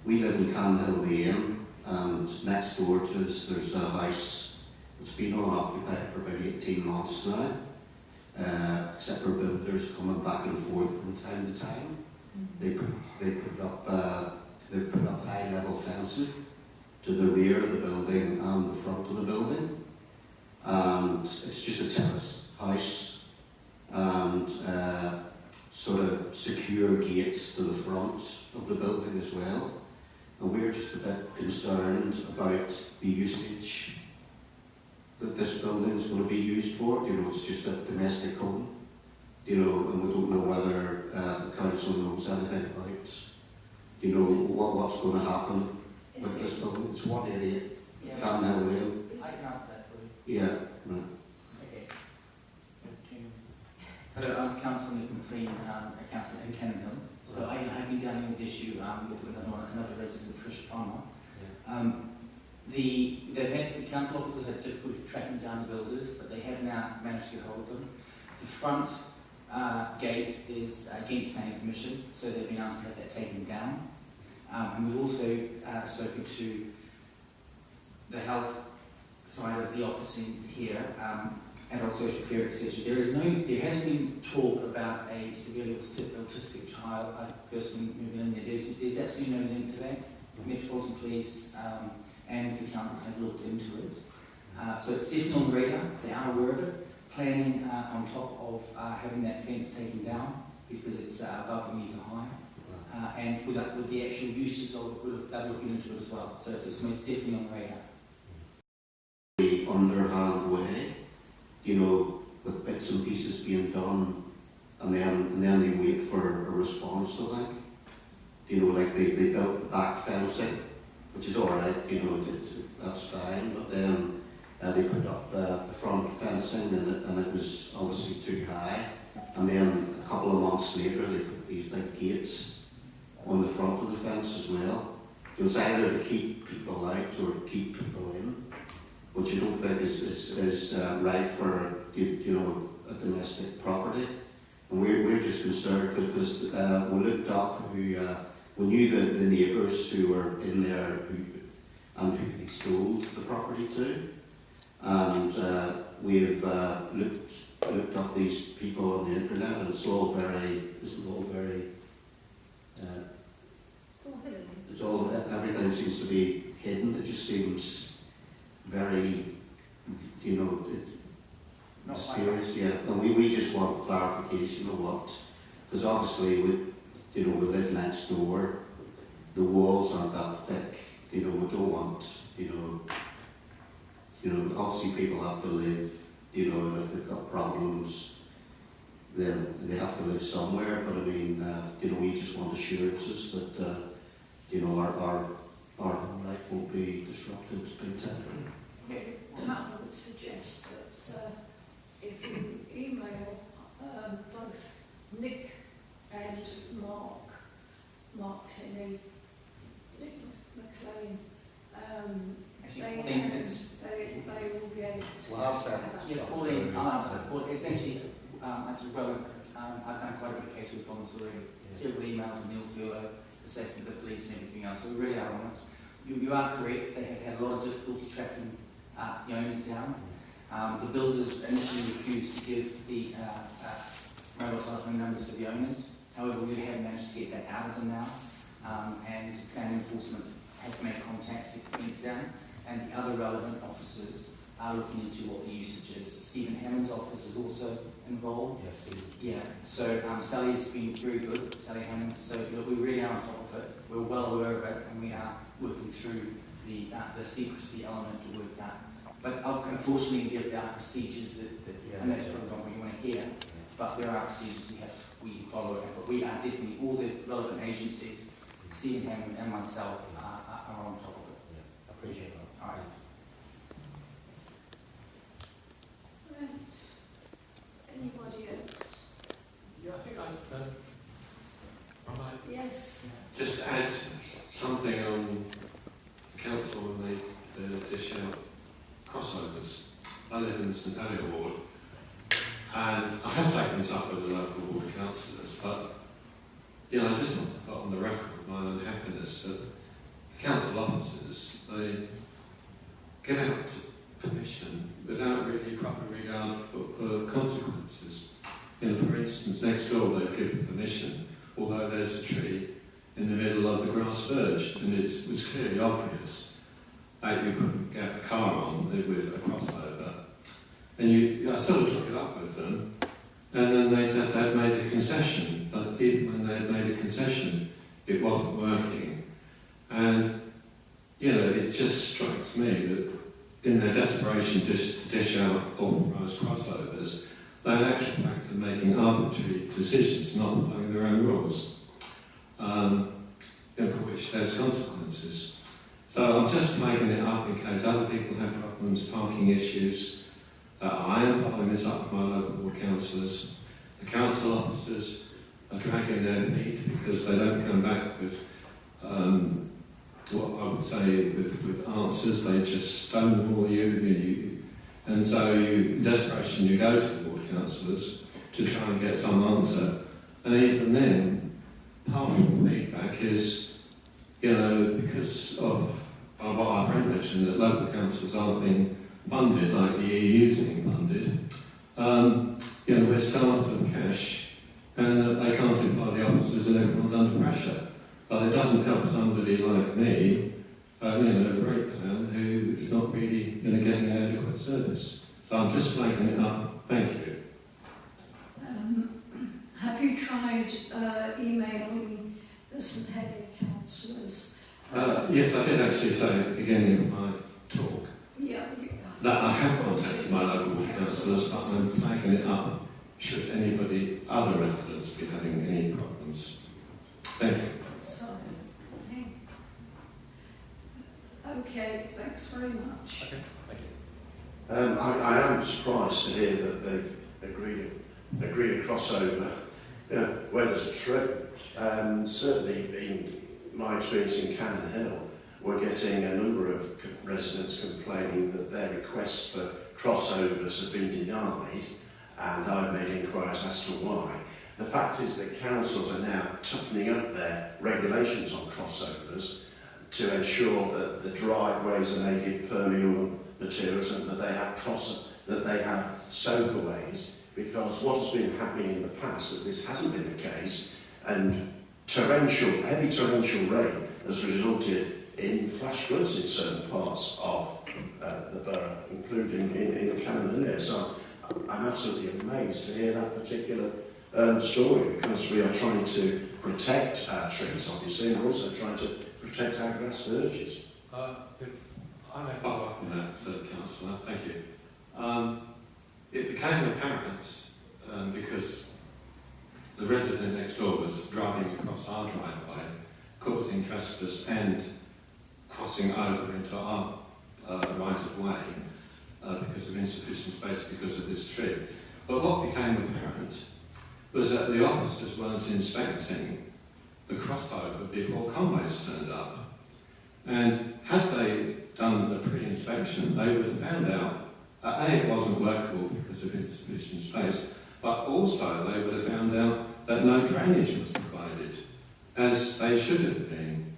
we live in Cowhig Lane, and next door to us there's a house that's been unoccupied for about 18 months now, except for builders coming back and forth from time to time. They put up high-level fencing to the rear of the building and the front of the building, and it's just a terrace house, and sort of secure gates to the front of the building as well. And we're just a bit concerned about the usage that this building is going to be used for. You know, it's just a domestic home, you know, and we don't know whether the council knows anything about, you know, what's going to happen with this building. It's one area, Cowhig Lane. I can answer that for you. Yeah, right. Okay. Hello, I'm Councillor McLean, a councillor in Kennington. So I've been dealing with the issue with another resident, Trish Palmer. The council officers had difficulty tracking down the builders, but they have now managed to hold them. The front gate is against planning permission, so they've been asked to have that taken down. And we've also spoken to the health side of the office in here, adult social care, etc. There has been talk about a severely autistic child, a person moving in there. There's absolutely no link to that. Metropolitan Police and the county have looked into it. So it's definitely on the radar. They are aware of it. Planning on top of having that fence taken down because it's above a metre high. And with the actual usage of it, they're looking into it as well. So it's most definitely on the radar. The underhand way, you know, with bits and pieces being done, and then they wait for a response, I think. You know, like they built the back fencing, which is alright, you know, that's fine, but then they put up the front fencing and it was obviously too high. And then a couple of months later they put these big gates on the front of the fence as well. it was either to keep people out or keep people in, which I don't think is right for a domestic property. And we're just concerned because we looked up we knew the neighbours who were in there and who they sold the property to, and we've looked up these people on the internet, and it's all very everything seems to be hidden. It just seems very, mysterious. Yeah, and we just want clarification of what, because obviously we live next door. The walls aren't that thick. We don't want, obviously people have to live. And if they've got problems, then they have to live somewhere. But I mean, we just want assurances that our life won't be disrupted big time. I would suggest that if you email both Nick and Mark Kenny, Nick McLean, they will be able to. Well, I'll say. Yeah, Pauline, I'll answer. It's actually, that's relevant. I've done quite a bit of case with bonds already. Several emails from Neil Fieldo, the safety of the police and everything else. So we really are on it. You are correct. They have had a lot of difficulty tracking the owners down. The builders initially refused to give the mobile telephone numbers for the owners. However, we have managed to get that out of them now, and planning enforcement have made contact to get things down, and the other relevant officers are looking into what the usage is. Stephen Hammond's office is also involved. Yes, yeah. So Sally's been very good, Sally Hammond. So we really are on top of it. We're well aware of it, and we are working through the secrecy element to work out. But unfortunately, there are procedures that and that's probably not what you want to hear. But there are procedures we follow. But we are definitely, all the relevant agencies, Stephen Hammond and myself, are on top of it. Yeah, I appreciate that. All right. Right. Anybody else? Yeah, I think I might Yes. just add something on the council when they dish out crossovers. I live in the St Helier ward, and I have taken this up with the local ward councillors, but I just want to put on the record my unhappiness that the council officers, they give out permission without really proper regard for consequences. For instance, next door they've given permission, although there's a tree in the middle of the grass verge, and it was clearly obvious that you couldn't get a car on with a crossover. And I sort of took it up with them, and then they said they'd made a concession, but even when they'd made a concession, it wasn't working. And, it just strikes me that in their desperation to dish out authorised crossovers, they in actual fact are making arbitrary decisions, not following their own rules, and for which there's consequences. So I'm just flagging it up in case other people have problems, parking issues. I am following this up for my local ward councillors. The council officers are dragging their feet because they don't come back with what I would say with answers. They just stonewall you. And so in desperation you go to the ward councillors to try and get some answer. And even then, partial feedback is, because of what our friend mentioned, that local councils aren't being funded like the EU's being funded. We're starved of cash, and they can't employ the officers, and everyone's under pressure. But it doesn't help somebody like me, a great plan, who's not really getting an adequate service. So I'm just flagging it up. Thank you. Have you tried emailing the St Helier councillors? Yes, I did actually say at the beginning of my talk that I have contacted my local ward councillors, but I'm flagging it up should anybody, other residents, be having any problems. Thank you. Sorry. Okay, thanks very much. Okay, thank you. I am surprised to hear that they've agreed a crossover where there's a trip. Certainly in my experience in Cannon Hill, we're getting a number of residents complaining that their requests for crossovers have been denied, and I've made inquiries as to why. The fact is that councils are now toughening up their regulations on crossovers to ensure that the driveways are made with permeable materials and that they have soakaways, because what has been happening in the past, that this hasn't been the case, and heavy torrential rain has resulted in flash floods in certain parts of the borough, including in the Cannon area. So I'm absolutely amazed to hear that particular story, because we are trying to protect our trees, obviously, and we're also trying to protect our grass verges. If I may follow up on that, Councillor, thank you. It became apparent because the resident next door was driving across our driveway, causing trespass and crossing over into our right of way because of insufficient space because of this tree. But what became apparent was that the officers weren't inspecting the crossover before Conways turned up. And had they done the pre-inspection, they would have found out that A, it wasn't workable because of insufficient space, but also they would have found out that no drainage was provided, as they should have been.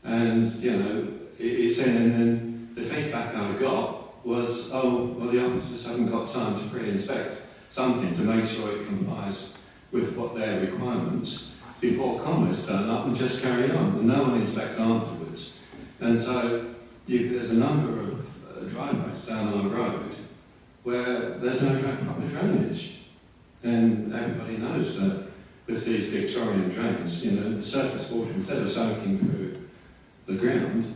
And, you know, it's in, and then the feedback I got was, oh, well, the officers haven't got time to pre-inspect something to make sure it complies with what their requirements before Conways turn up and just carry on, and no one inspects afterwards. And so there's a number of driveways down our road where there's no proper drainage. And everybody knows that with these Victorian drains, you know, the surface water, instead of soaking through the ground,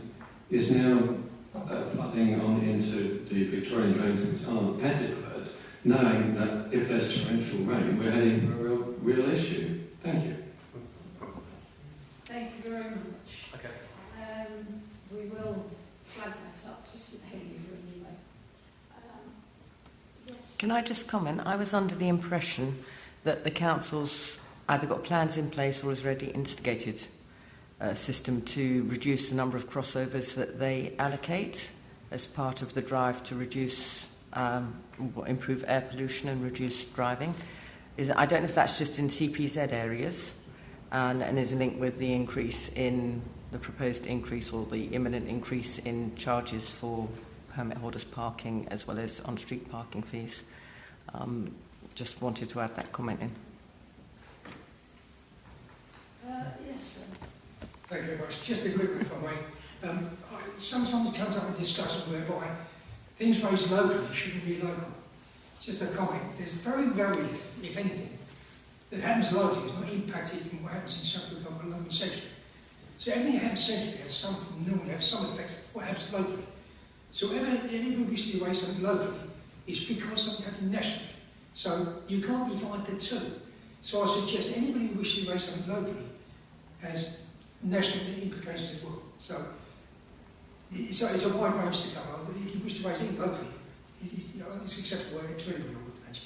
is now flooding on into the Victorian drains which aren't adequate, knowing that if there's torrential rain, we're heading for a real issue. Thank you. Thank you very much. Okay. We will flag that up to St Henry anyway. Yes. Can I just comment? I was under the impression that the council's either got plans in place or has already instigated a system to reduce the number of crossovers that they allocate as part of the drive to reduce, improve air pollution and reduce driving. I don't know if that's just in CPZ areas and is linked with the increase in the proposed increase or the imminent increase in charges for permit holders parking as well as on-street parking fees. Just wanted to add that comment in. Yes, sir. Thank you very much. Just a quick one, if I may. Sometimes it comes up in discussion whereby things raised locally shouldn't be local. Just a comment. There's very, very little, if anything, that happens locally is not impacted from what happens in central government and central. So everything that happens centrally normally has some effect on what happens locally. So whenever anybody wishes to raise something locally, it's because something happened nationally. So you can't divide the two. So I suggest anybody who wishes to raise something locally has national implications as well. So it's a wide range to cover. If you wish to raise anything locally, it's acceptable to anybody. Thanks.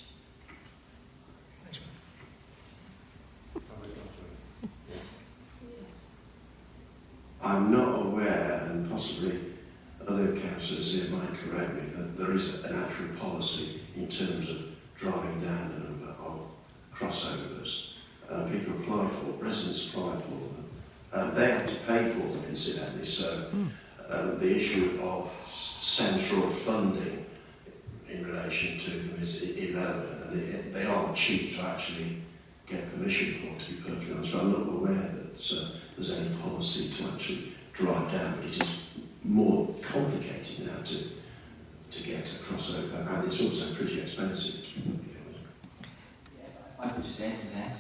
Thanks, I'm not aware, and possibly other councillors here might correct me, that there is an actual policy in terms of driving down the number of crossovers. People apply for, residents apply for them. They have to pay for them, incidentally, so the issue of central funding in relation to them is irrelevant, and they aren't cheap to actually get permission for, to be perfectly honest. But I'm not aware that there's any policy to actually drive down, but it is more complicated now to get a crossover, and it's also pretty expensive. I could just add to that.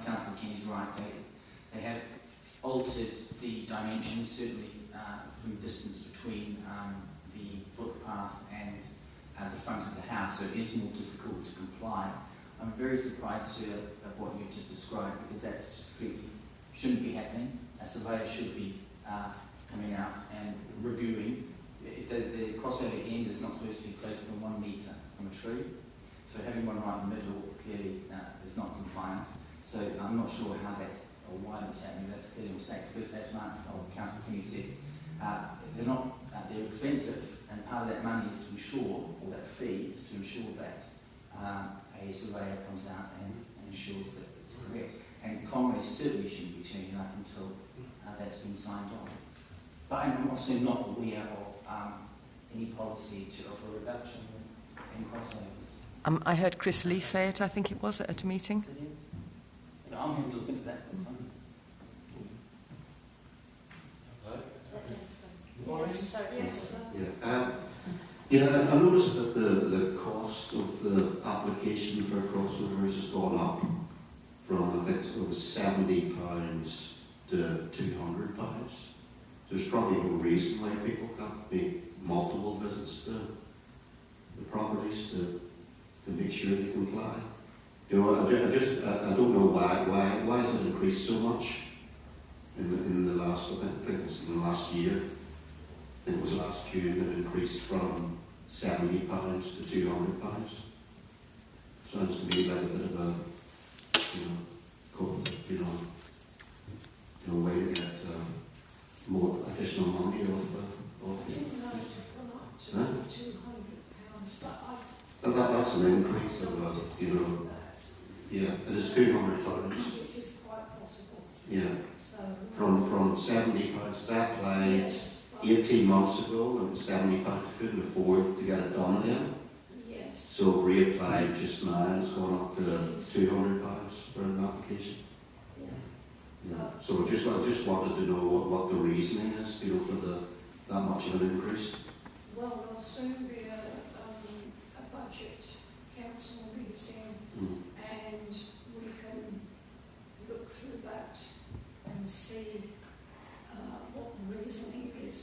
Councillor Kenny's right. They have altered the dimensions, certainly from the distance between the footpath and the front of the house, so it is more difficult to comply. I'm very surprised, sir, of what you've just described, because that's just clearly shouldn't be happening. A surveyor should be coming out and reviewing. The crossover end is not supposed to be closer than 1 metre from a tree, so having one right in the middle clearly is not compliant. So I'm not sure how that's or why that's happening, that's clearly a mistake, because as Mark's old council committee said, they're not, they're expensive, and part of that money is to ensure, or that fee is to ensure that a surveyor comes out and ensures that it's correct. And Conway certainly shouldn't be turning up until that's been signed on. But I'm also not aware of any policy to offer a reduction in crossovers. I heard Chris Lee say it, I think it was, at a meeting. I'm going to look into that. I noticed that the cost of the application for crossovers has gone up from, I think it was £70 to £200. There's probably no reason why people can't make multiple visits to the properties to make sure they comply. You know, I don't know why has it increased so much in the last, I think it was in the last year. I think it was last June it increased from £70 to £200. Sounds to me like a bit of a, way to get more additional money off. That's an increase of, yeah, it is £200. It is quite possible. Yeah, from £70. Is that applied 18 months ago? It was £70. Couldn't afford to get it done then. Yes. So reapplied just now, it's gone up to £200 for an application. Yeah. So I just wanted to know what the reasoning is, for that much of an increase. Well, there'll soon be a budget council meeting, and we can look through that and see what the reasoning is.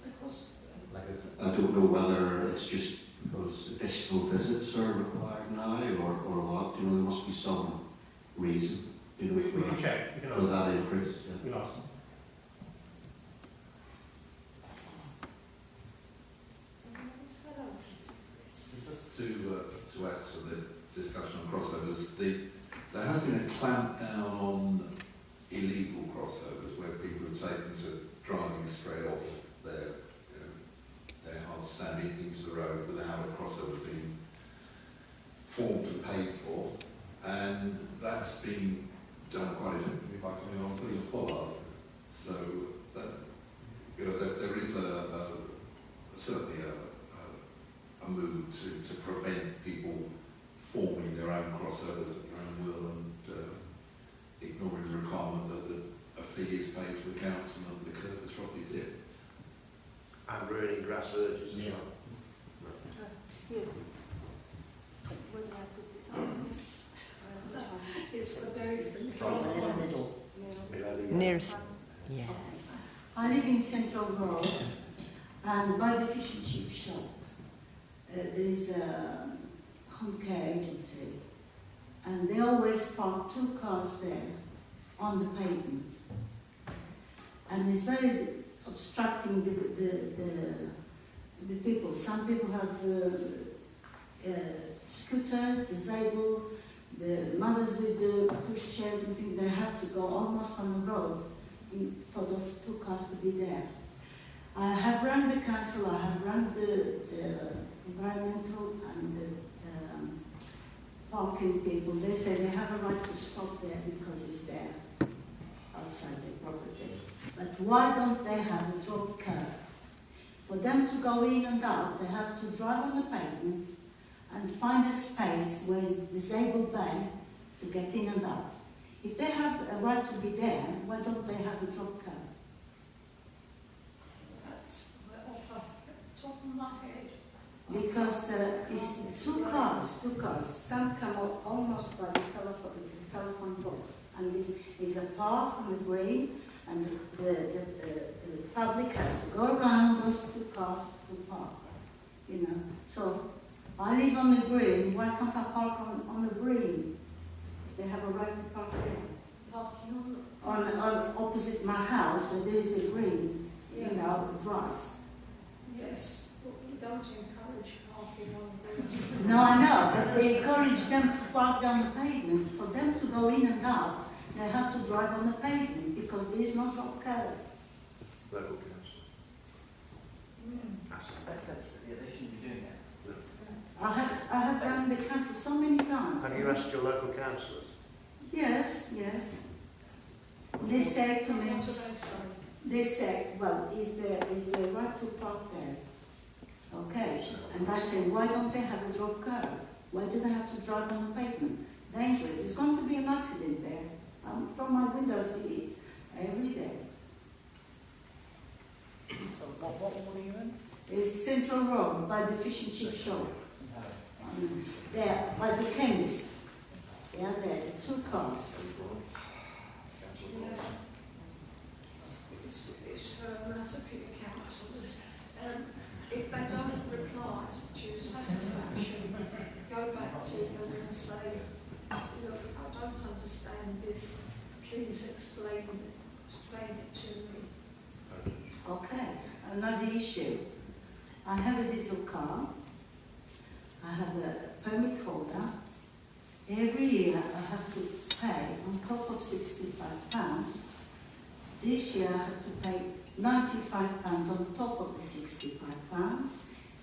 Because I don't know whether it's just because additional visits are required now, or what. There must be some reason. We can check. We can for that increase. Yeah. We can ask. Just to add to the discussion on crossovers, there has been a clampdown on illegal crossovers where people have taken to driving straight off their hard-standing into the road without a crossover being formed and paid for, and that's been done quite effectively by coming on putting a follow-up. So that there is certainly a move to prevent people forming their own crossovers at their own will and ignoring the requirement that a fee is paid to the council and that the curb is properly dipped. And ruining grass verges as well. excuse me. When I put this on this, it's the very From in the middle. Nearest. Yeah. I live in Central Road, and by the fish and chip shop, there is a home care agency, and they always park 2 cars there on the pavement, and it's very obstructing the people. Some people have scooters, disabled, the mothers with the push chairs and things, they have to go almost on the road for those 2 cars to be there. I have run the council, I have run the environmental and the parking people. They say they have a right to stop there because it's there, outside their property. But why don't they have a drop curb? For them to go in and out, they have to drive on the pavement and find a space where it's disabled bay to get in and out. If they have a right to be there, why don't they have a drop curb? That's off the top of my head. Because it's 2 cars. Some come up almost by the telephone box, and it's a path on the green, and the public has to go around those 2 cars to park. So I live on the green. Why can't I park on the green? If they have a right to park there. Parking on opposite my house, where there is a green, grass. Yes, but we don't encourage parking on the green. No, I know, but they encourage them to park down the pavement. For them to go in and out, they have to drive on the pavement because there is no drop curb. Local council. Yeah, they shouldn't be doing that. I have rang the council so many times. Have you asked your local councillors? Yes, yes. They say to me, What do they say? they say, well, is there right to park there? Okay. And I say, why don't they have a drop curb? Why do they have to drive on the pavement? Dangerous. There's going to be an accident there. From my window, I see it every day. So what ward are you in? It's Central Road by the fish and chip shop. There, by the chemist. They are there, 2 cars. Yeah. It's for a matter for your councillors. If they don't reply to satisfaction, go back to them and say, look, I don't understand this, please explain it to me. Okay, another issue. I have a diesel car. I have a permit holder. Every year I have to pay on top of £65. This year I have to pay £95 on top of the £65.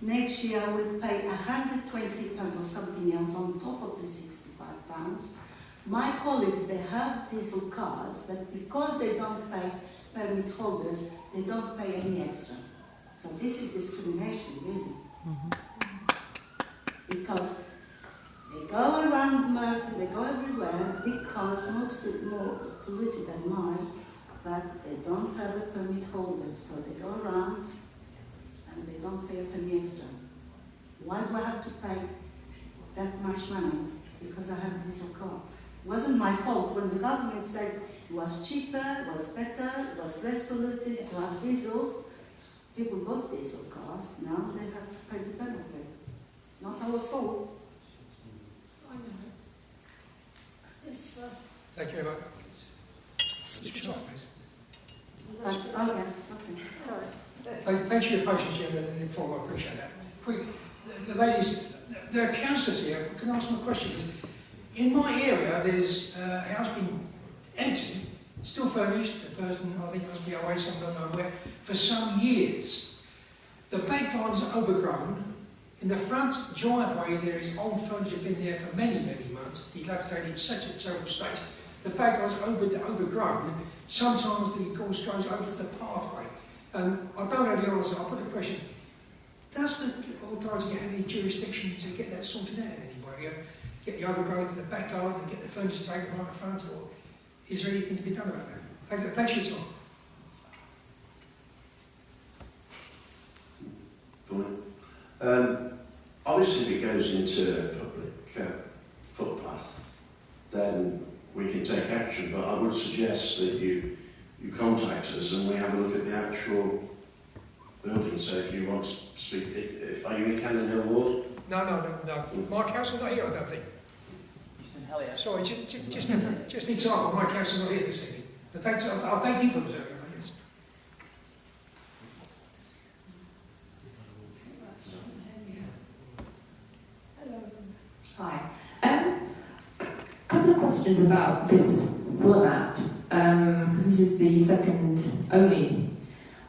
Next year I will pay £120 or something else on top of the £65. My colleagues, they have diesel cars, but because they don't pay permit holders, they don't pay any extra. So this is discrimination, really. Because they go around Merton, they go everywhere, big cars, most more polluted than mine, but they don't have a permit holder, so they go around and they don't pay a penny extra. Why do I have to pay that much money? Because I have a diesel car. It wasn't my fault when the government said it was cheaper, it was better, it was less polluted to have diesels. People bought diesel cars, now they have to pay the penalty. It's not our fault. I know. It's, Thank you very much. Switch off, please. Okay, okay, sorry. Thanks for your patience, Jim, and inform. I appreciate that. The ladies, there are councillors here. Can I ask them a question? In my area, there's a house been empty, still furnished. The person, I think, must be away, some don't know where, for some years. The back garden's overgrown. In the front driveway, there is old furniture been there for many, many months, dilapidated in such a terrible state. The back garden's overgrown. Sometimes the course goes over to the pathway. And I don't know the answer. I'll put the question. Does the authority have any jurisdiction to get that sorted out in any way? Get the overgrowth in the back garden and get the furniture taken right in front? Or is there anything to be done about that? Thanks for your time. Obviously, if it goes into a public footpath, then we can take action, but I would suggest that you contact us and we have a look at the actual building. So if you want to speak, are you in Cannon Hill Ward? No. My council's not here, I don't think. Sorry, just an example. My council's not here this evening. But thanks, I'll thank you for observing. Yes. Hi. A couple of questions about this format, because this is the only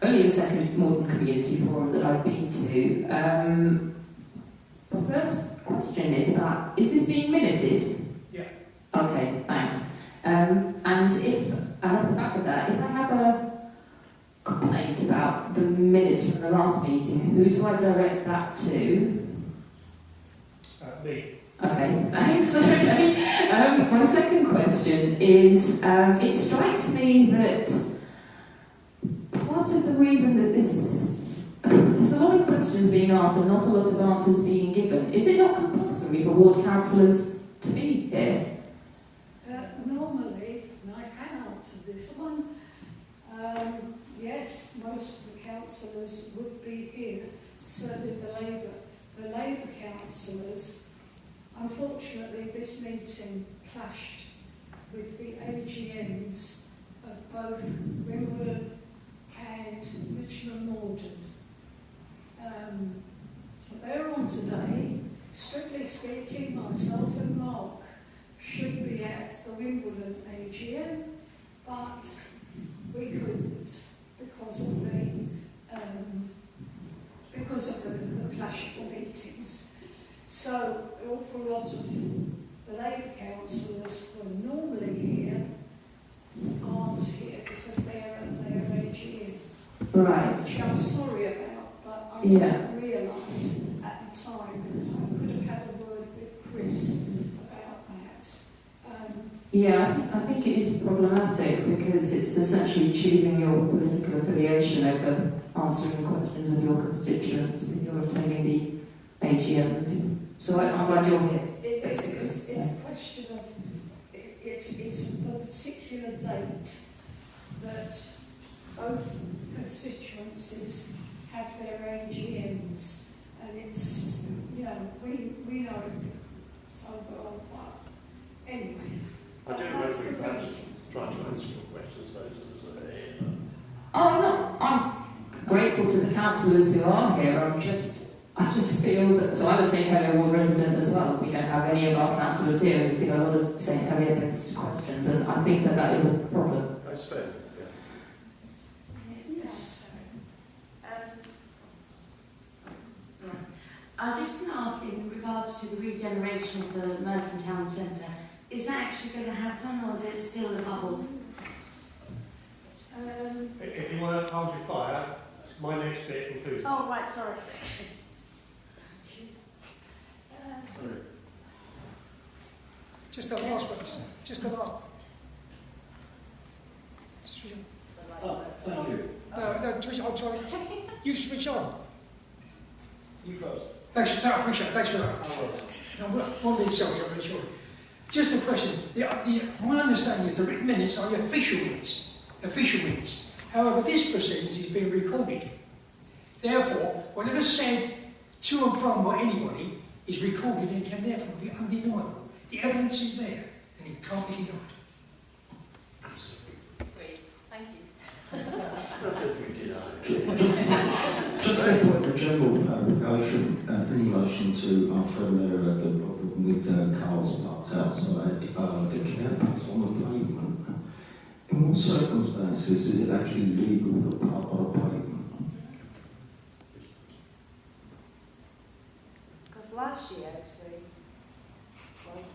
the second Morden Community Forum that I've been to. My first question is is this being minuted? Yeah. Okay, thanks. And off the back of that, if I have a complaint about the minutes from the last meeting, who do I direct that to? Me. Okay, thanks. Okay. My second question is, it strikes me that part of the reason that there's a lot of questions being asked and not a lot of answers being given. Is it not compulsory for ward councillors to be here? Normally, and I can answer this one, yes, most of the councillors would be here, certainly the Labour councillors. Unfortunately, this meeting clashed with the AGMs of both Wimbledon and Richmond Morden. So they're on today. Strictly speaking, myself and Mark should be at the Wimbledon AGM, didn't realise at the time, because I could have had a word with Chris about that. Yeah, I think it is problematic because it's essentially choosing your political affiliation over answering the questions of your constituents if you're attending the AGM. So I'm glad you're here. It's a question of, it's a particular date that both constituencies have their AGMs, and it's, you know, we know it so well, but anyway. I do remember you perhaps trying to answer your questions, those I'm grateful to the councillors who are here. I just feel that, so I'm a St Helier ward resident as well. We don't have any of our councillors here. There's been a lot of St Helier based questions, and I think that that is a problem. That's fair. Yes. I was just going to ask in regards to the regeneration of the Merton Town Centre, is that actually going to happen, or is it still a bubble? If you want to hold your fire, my next bit includes. Oh, right, sorry. Just the last one. Just the last. Switch on. Oh, thank you. No, switch on. Sorry. You switch on. You first. Thanks. No, I appreciate it. Thanks for that. No, one thing, sorry, I'm really sorry. Just a question. My understanding is the written minutes are the official minutes. Official minutes. However, this proceedings is being recorded. Therefore, whatever said to and from by anybody is recorded and can therefore be undeniable. The evidence is there, and it can't be denied. Great. Thank you. That's it, we did. Just a point of general clarification in relation to our friend there at the problem with cars parked outside the campus on the pavement. In what circumstances is it actually legal to park on a pavement? Because last year actually was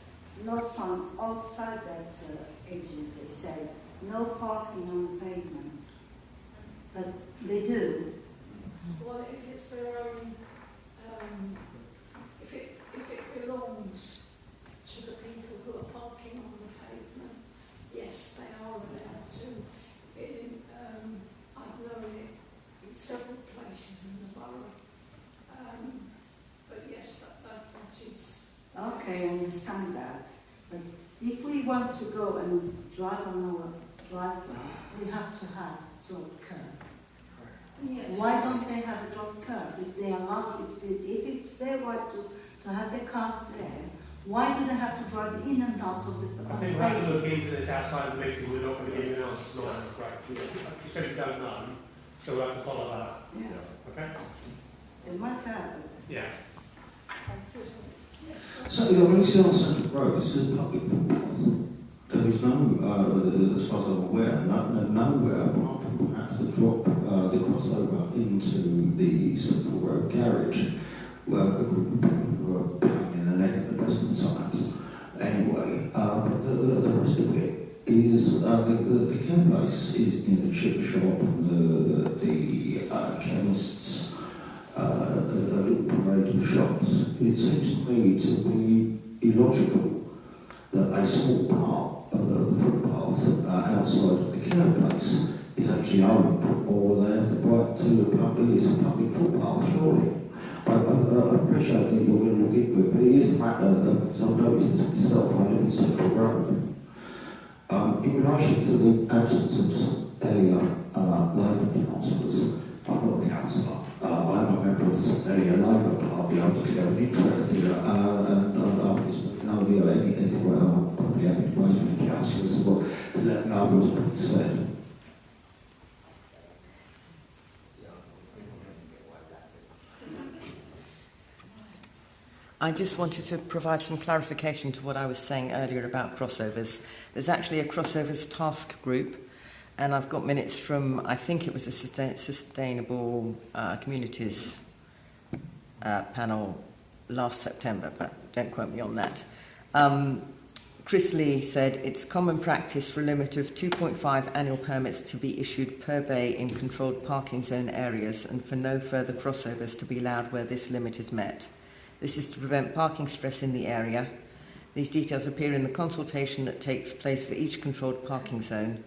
not some outside that agency said no parking on the pavement, but they do. Well, if it's their own, if it belongs to the people who are parking on the pavement, yes, they are allowed to. I've known it in several places in the borough. But yes, that is. Okay, I understand that. But if we want to go and drive on our driveway, we have to have drop curb. Yes. Why don't they have a drop curb? If they allow, if it's their right to have their cars there, why do they have to drive in and out of the I think we have to look into this outside the meeting. We're not going to give you an answer tonight, I'm afraid. You said you don't know, so we'll have to follow that. Yeah. Okay? They might have. Yeah. So, when you see on Central Road, this is a public footpath. There is no, as far as I'm aware, nowhere apart from perhaps the drop, the crossover into the Central Road garage, where a group of people who are playing in the neck at the best of times. Anyway, but the rest of it is, the care place is near the chip shop, the chemists, a little parade of shops. It seems to me to be illogical that a small part of the footpath outside of the care place is actually owned, or they have the right to use a public footpath, surely. I appreciate that you're going to look into it, but it is a matter that I've noticed this myself. I live in Central Road. In relation to the absence of some earlier Labour councillors, I'm not a councillor. I'm a member of the earlier Labour Party. I'm just an interest here, and I'm just anything where I'm probably happy to raise with the councillors to let them know what's been said. I just wanted to provide some clarification to what I was saying earlier about crossovers. There's actually a crossovers task group, and I've got minutes from, I think it was a Sustainable Communities panel last September, but don't quote me on that. Chris Lee said it's common practice for a limit of 2.5 annual permits to be issued per bay in controlled parking zone areas and for no further crossovers to be allowed where this limit is met. This is to prevent parking stress in the area. These details appear in the consultation that takes place for each controlled parking zone.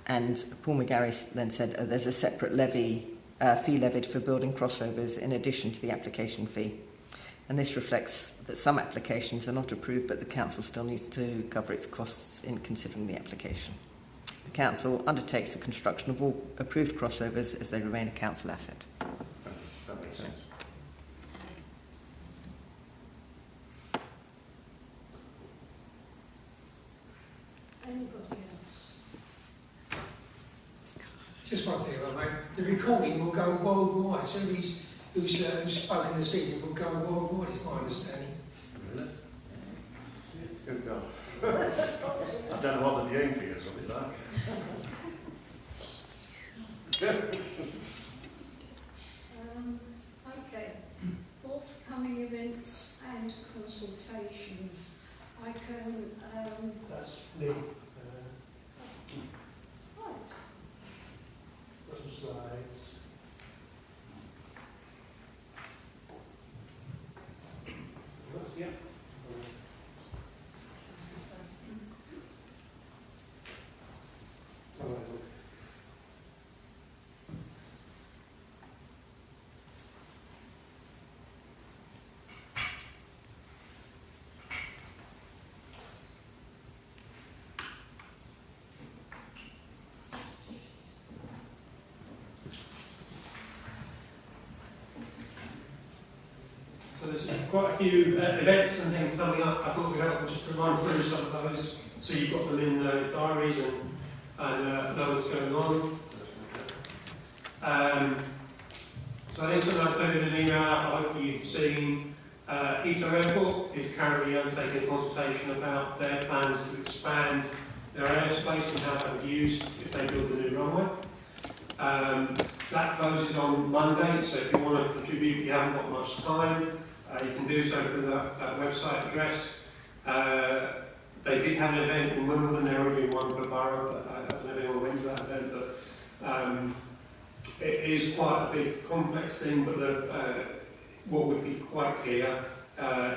And Paul McGarry then said there's a separate fee levied for building crossovers in addition to the application fee. And this reflects that some applications are not approved, but the council still needs to cover its costs in considering the application. The council undertakes the construction of all approved crossovers as they remain a council asset. That makes sense. Anybody else? Just one thing, mate. The recording will go worldwide. So who's spoken this evening will go worldwide, is my understanding. Really? Good God. I don't know what the viewing figures will be like. Okay. Forthcoming events and consultations. I can. That's me. Right. Got some slides. Yeah. So there's quite a few events and things coming up. I thought it was helpful just to run through some of those, so you've got them in diaries and know what's going on. So I think something I've put in an email, I hope you've seen. Heathrow Airport is currently undertaking a consultation about their plans to expand their airspace and how that would be used if they build the new runway. That closes on Monday, so if you want to contribute, you haven't got much time, you can do so through that website address. They did have an event in Wimbledon, there only one per borough, but I don't know if anyone went to that event, but it is quite a big complex thing, but what would be quite clear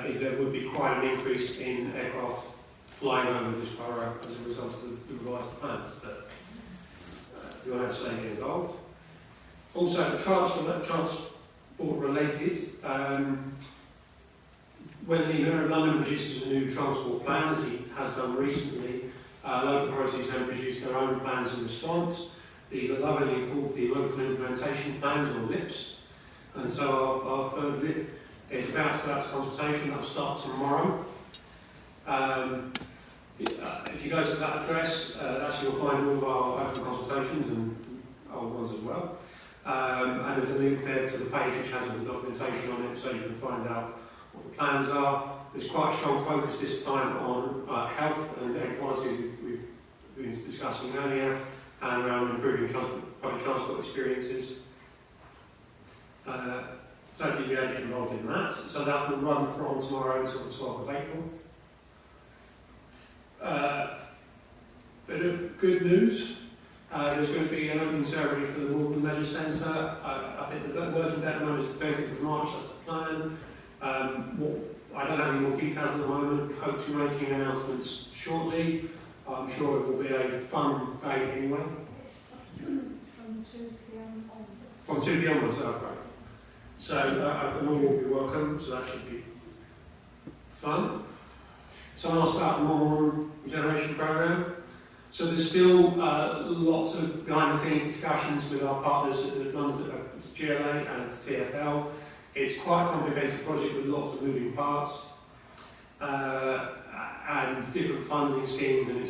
is there would be quite an increase in aircraft flying over this borough as a result of the revised plans, but you won't have to get involved. Also, transport related, when the Mayor of London produces a new transport plan, as he has done recently, local authorities then produce their own plans in response. These are lovingly called the local implementation plans, or LIPs. And so our third LIP is about to go out to consultation. That will start tomorrow. If you go to that address, that's you'll find all of our open consultations and old ones as well. And there's a link there to the page which has all the documentation on it, so you can find out what the plans are. There's quite a strong focus this time on health and air quality, as we've been discussing earlier, and around improving public transport experiences. So you'll be able to get involved in that. So that will run from tomorrow until the 12th of April. Bit of good news. There's going to be an opening ceremony for the Morden Leisure Centre. I think the working date at the moment is the 30th of March, that's the plan. I don't have any more details at the moment. Hope to be making announcements shortly. I'm sure it will be a fun day anyway. From 2 p.m. onwards. From 2 p.m. onwards, okay. So all will be welcome, so that should be fun. So I'll start the Morden Regeneration Programme. So there's still lots of behind-the-scenes discussions with our partners at London, GLA and TfL. It's quite a complicated project with lots of moving parts and different funding schemes, and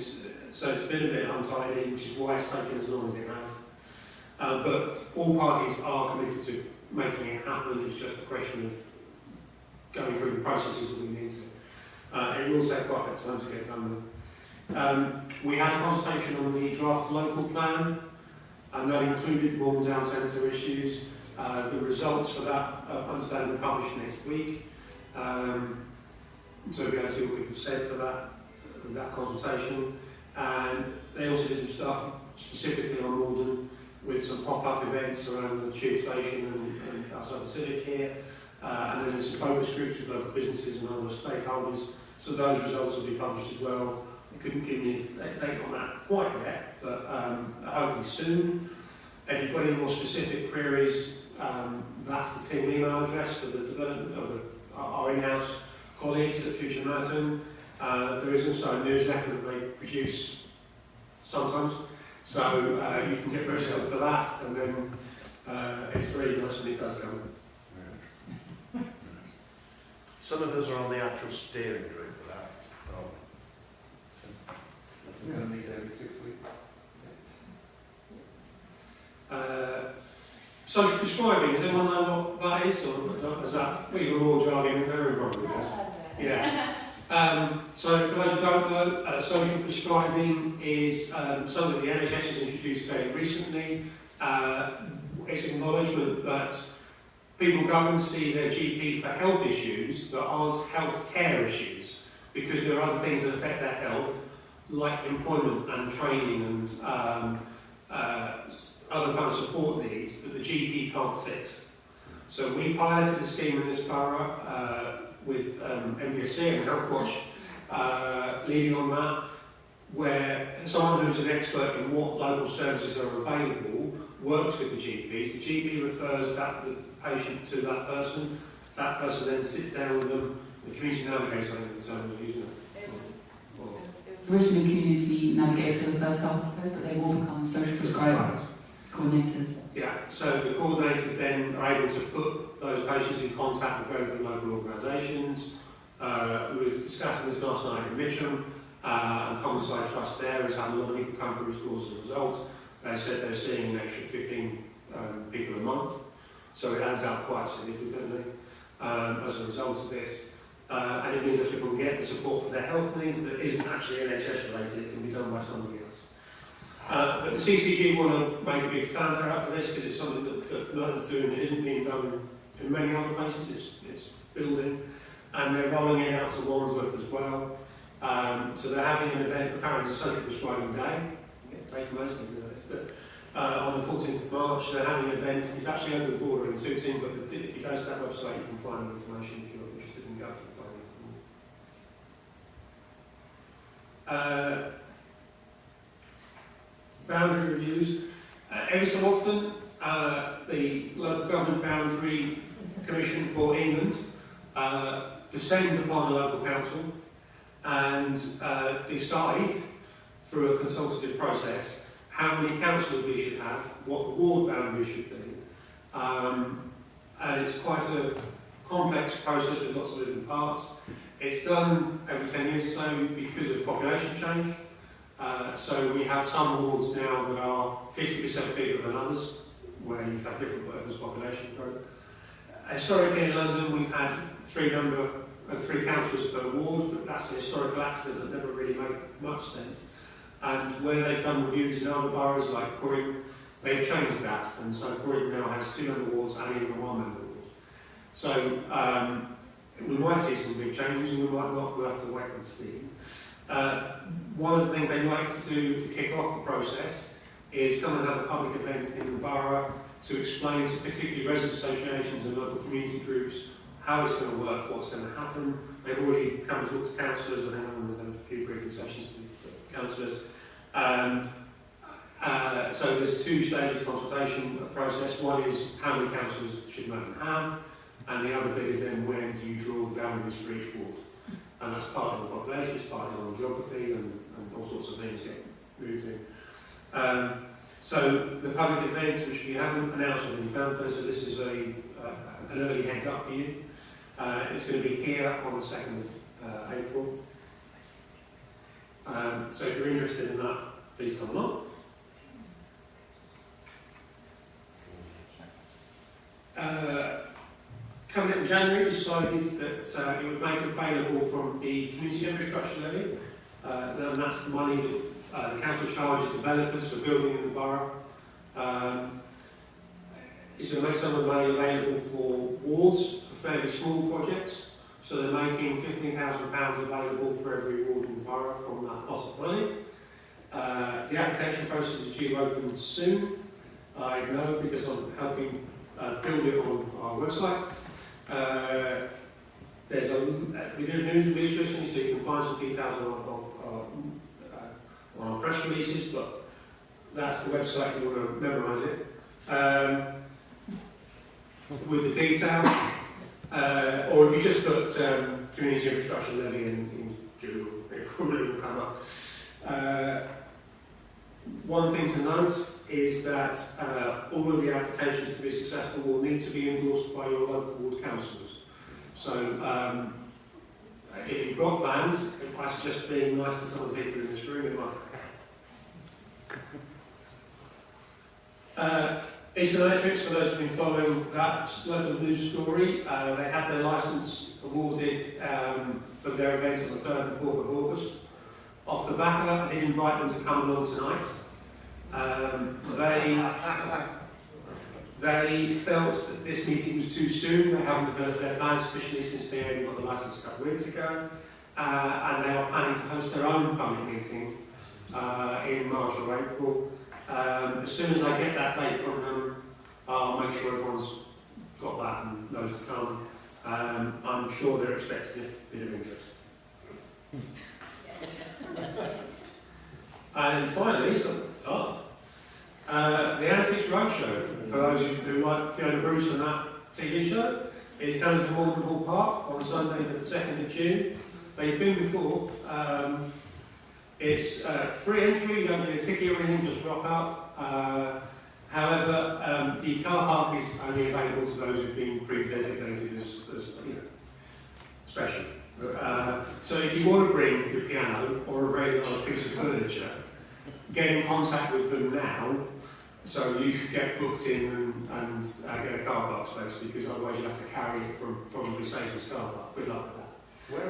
so it's been a bit untidy, which is why it's taken as long as it has. But all parties are committed to making it happen. It's just a question of going through the processes that we need to. It will take quite a bit of time to get done with. We had a consultation on the draft local plan, and that included Morden Town Centre issues. The results for that, I understand, will be published next week. So we'll be able to see what people said to that with that consultation. And they also did some stuff specifically on Morden with some pop-up events around the tube station and outside the Civic here. And then there's some focus groups with local businesses and other stakeholders. So those results will be published as well. I couldn't give you a date on that quite yet, but hopefully soon. If you've got any more specific queries, that's the team email address for the development of our in-house colleagues at Future Merton. There is also a newsletter that they produce sometimes, so you can get registered for that, and then it's very nice when it does come. Some of us are on the actual steering group for that. We're going to meet every 6 weeks. Social prescribing, does anyone know what that is? Or is that even more jargon than Erin probably does? Yeah. So for those who don't know, social prescribing is something the NHS has introduced very recently. It's acknowledgement that people go and see their GP for health issues that aren't health care issues, because there are other things that affect their health, like employment and training and other kind of support needs that the GP can't fix. So we piloted a scheme in this borough with MVSC and Healthwatch leading on that, where someone who's an expert in what local services are available works with the GPs. The GP refers the patient to that person then sits down with them. The community navigator, I think the term was using it. Originally community navigator the first half, but they will become social prescribers. Coordinators. Yeah, so the coordinators then are able to put those patients in contact with relevant local organisations. We were discussing this last night in Mitcham, and Common Side Trust there has had a lot of people come through schools as a result. They said they're seeing an extra 15 people a month, so it adds up quite significantly as a result of this. And it means that people can get the support for their health needs that isn't actually NHS related, it can be done by somebody else. But the CCG want to make a big fanfare out of this because it's something that Merton's doing that isn't being done in many other places. It's building, and they're rolling it out to Wandsworth as well. So they're having an event, apparently it's a social prescribing day. Take most things of this, but on the 14th of March they're having an event. It's actually over the border in Tooting, but if you go to that website you can find more information if you're interested in going. Boundary reviews. Every so often, the Local Government Boundary Commission for England descend upon a local council and decide, through a consultative process, how many councillors we should have, what the ward boundary should be. And it's quite a complex process with lots of different parts. It's done every 10 years or so because of population change. So we have some wards now that are 50% bigger than others, where you've had different levels of population growth. Historically in London we've had three councillors per ward, but that's an historical accident that never really made much sense. And where they've done reviews in other boroughs like Croft, they've changed that, and so Croft now has 2 member wards and even a 1-member ward. So we might see some big changes and we might not, we'll have to wait and see. One of the things they like to do to kick off the process is come and have a public event in the borough to explain to particularly resident associations and local community groups how it's going to work, what's going to happen. They've already come and talked to councillors, I think we've done a few briefing sessions to councillors. So there's 2 stages of consultation process. One is how many councillors should Merton have, and the other bit is then when do you draw the boundaries for each ward. And that's partly on population, it's partly on geography, and all sorts of things get moved in. So the public event, which we haven't announced with any fanfare, so this is an early heads up for you. It's going to be here on the 2nd of April. So if you're interested in that, please come along. Coming up in January, we decided that it would make available from the community infrastructure levy. And that's the money that the council charges developers for building in the borough. It's going to make some of the money available for wards for fairly small projects. So they're making £15,000 available for every ward in the borough from that pot of money. The application process is due open soon. I know because I'm helping build it on our website. We did a news release recently, so you can find some details on our press releases, but that's the website if you want to memorise it. With the details, or if you just put community infrastructure levy in Google, it probably will come up. One thing to note is that all of the applications to be successful will need to be endorsed by your local ward councillors. So if you've got plans, I suggest being nice to some of the people in this room. It might. Eastern Electrics, for those who've been following that local news story, they had their licence awarded for their event on the 3rd and 4th of August. Off the back of that, I did invite them to come along tonight. They felt that this meeting was too soon. They haven't developed their plans officially since they only got the licence a couple of weeks ago. And they are planning to host their own public meeting in March or April. As soon as I get that date from them, I'll make sure everyone's got that and knows to come. I'm sure they're expecting a bit of interest. And finally, something fun. The Antiques Roadshow, for those who like Fiona Bruce and that TV show, is coming to Morden Hall Park on Sunday the 2nd of June. They've been before. It's free entry, you don't need a ticket or anything, just rock up. However, the car park is only available to those who've been pre-designated as special. So if you want to bring the piano or a very large piece of furniture, get in contact with them now so you can get booked in and get a car park space, because otherwise you'll have to carry it from probably Satan's car park. Good luck with that.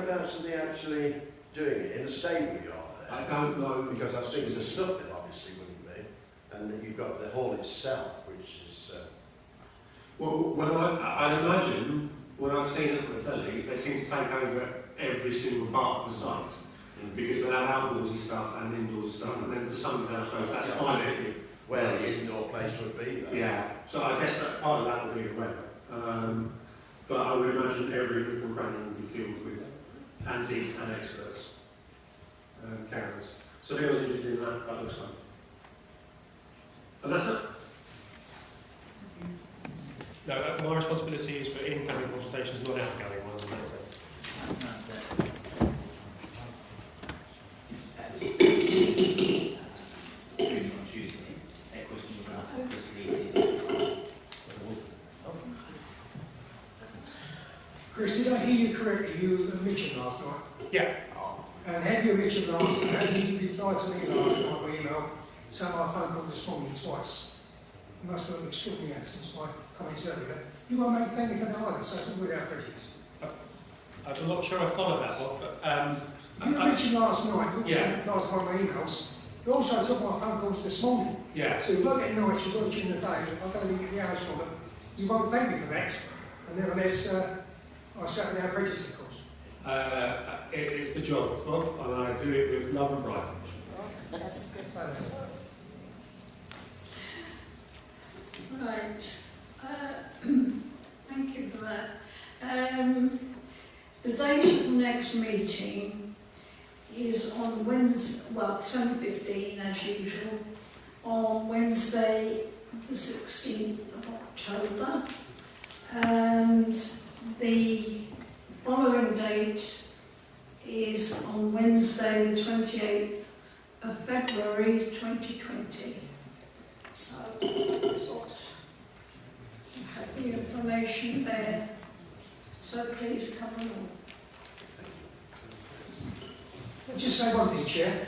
Whereabouts are they actually doing it? In the stable yard? I don't know. Because I think the stuff it obviously wouldn't be. And then you've got the hall itself, which is... Well, when I'd imagine, when I've seen it on the telly, they seem to take over every single part of the site. Because they have outdoorsy stuff and indoorsy stuff, and then to some extent, I suppose that's fine. Where the indoor place would be, though. Yeah, so I guess that part of that will be the weather. But I would imagine every nook and cranny will be filled with antiques and experts. Carriers. So if anyone's interested in that, that looks fun. And that's it. No, my responsibility is for incoming consultations, not outgoing ones. Chris, did I hear you correctly? You were at Mitcham last night? Yeah. And had you Mitcham last night? Had you replied to me last night by email? So I phone called this morning twice. You must have an extraordinary accent by comments earlier. You won't make thank me for that either, so it's without prejudice. I'm not sure I followed that one, but... you mentioned last night, last one of my emails. You also took my phone calls this morning. Yeah. So you work at night, you work during the day. I don't know you get the hours from it. You won't thank me for that. And nevertheless, I sat without prejudice, of course. It's the job, Bob, and I do it with love and pride. That's good. Right. Thank you for that. The date of the next meeting is on Wednesday, well, 7:15 as usual, on Wednesday the 16th of October. And the following date is on Wednesday the 28th of February 2020. So, you have the information there. So please come along. I'll just say one thing, Chair.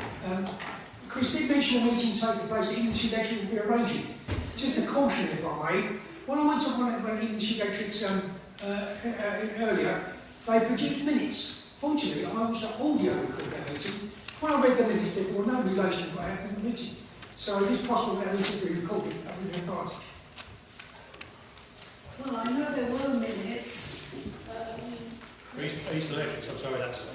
Chris did mention a meeting taking place that English Electric will be arranging. Just a caution, if I may. When I went to one of English Electric's earlier, they produced minutes. Fortunately, I also audio recorded that meeting. When I read the minutes, there was no relation to what happened in the meeting. So it is possible that it should be recorded. That would be an advantage. Well, I know there were minutes. East Electric, I'm sorry, that's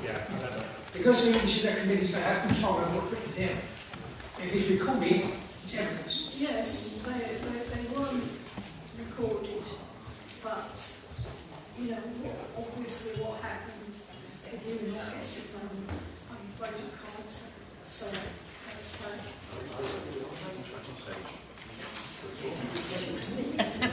yeah, I don't know. Because the English Electric Committees, they have control over what's written down. If it's recorded, it's evidence. Yes, they weren't recorded, but, you know, obviously what happened, if you was like, yes, I'm afraid I can't say it. That's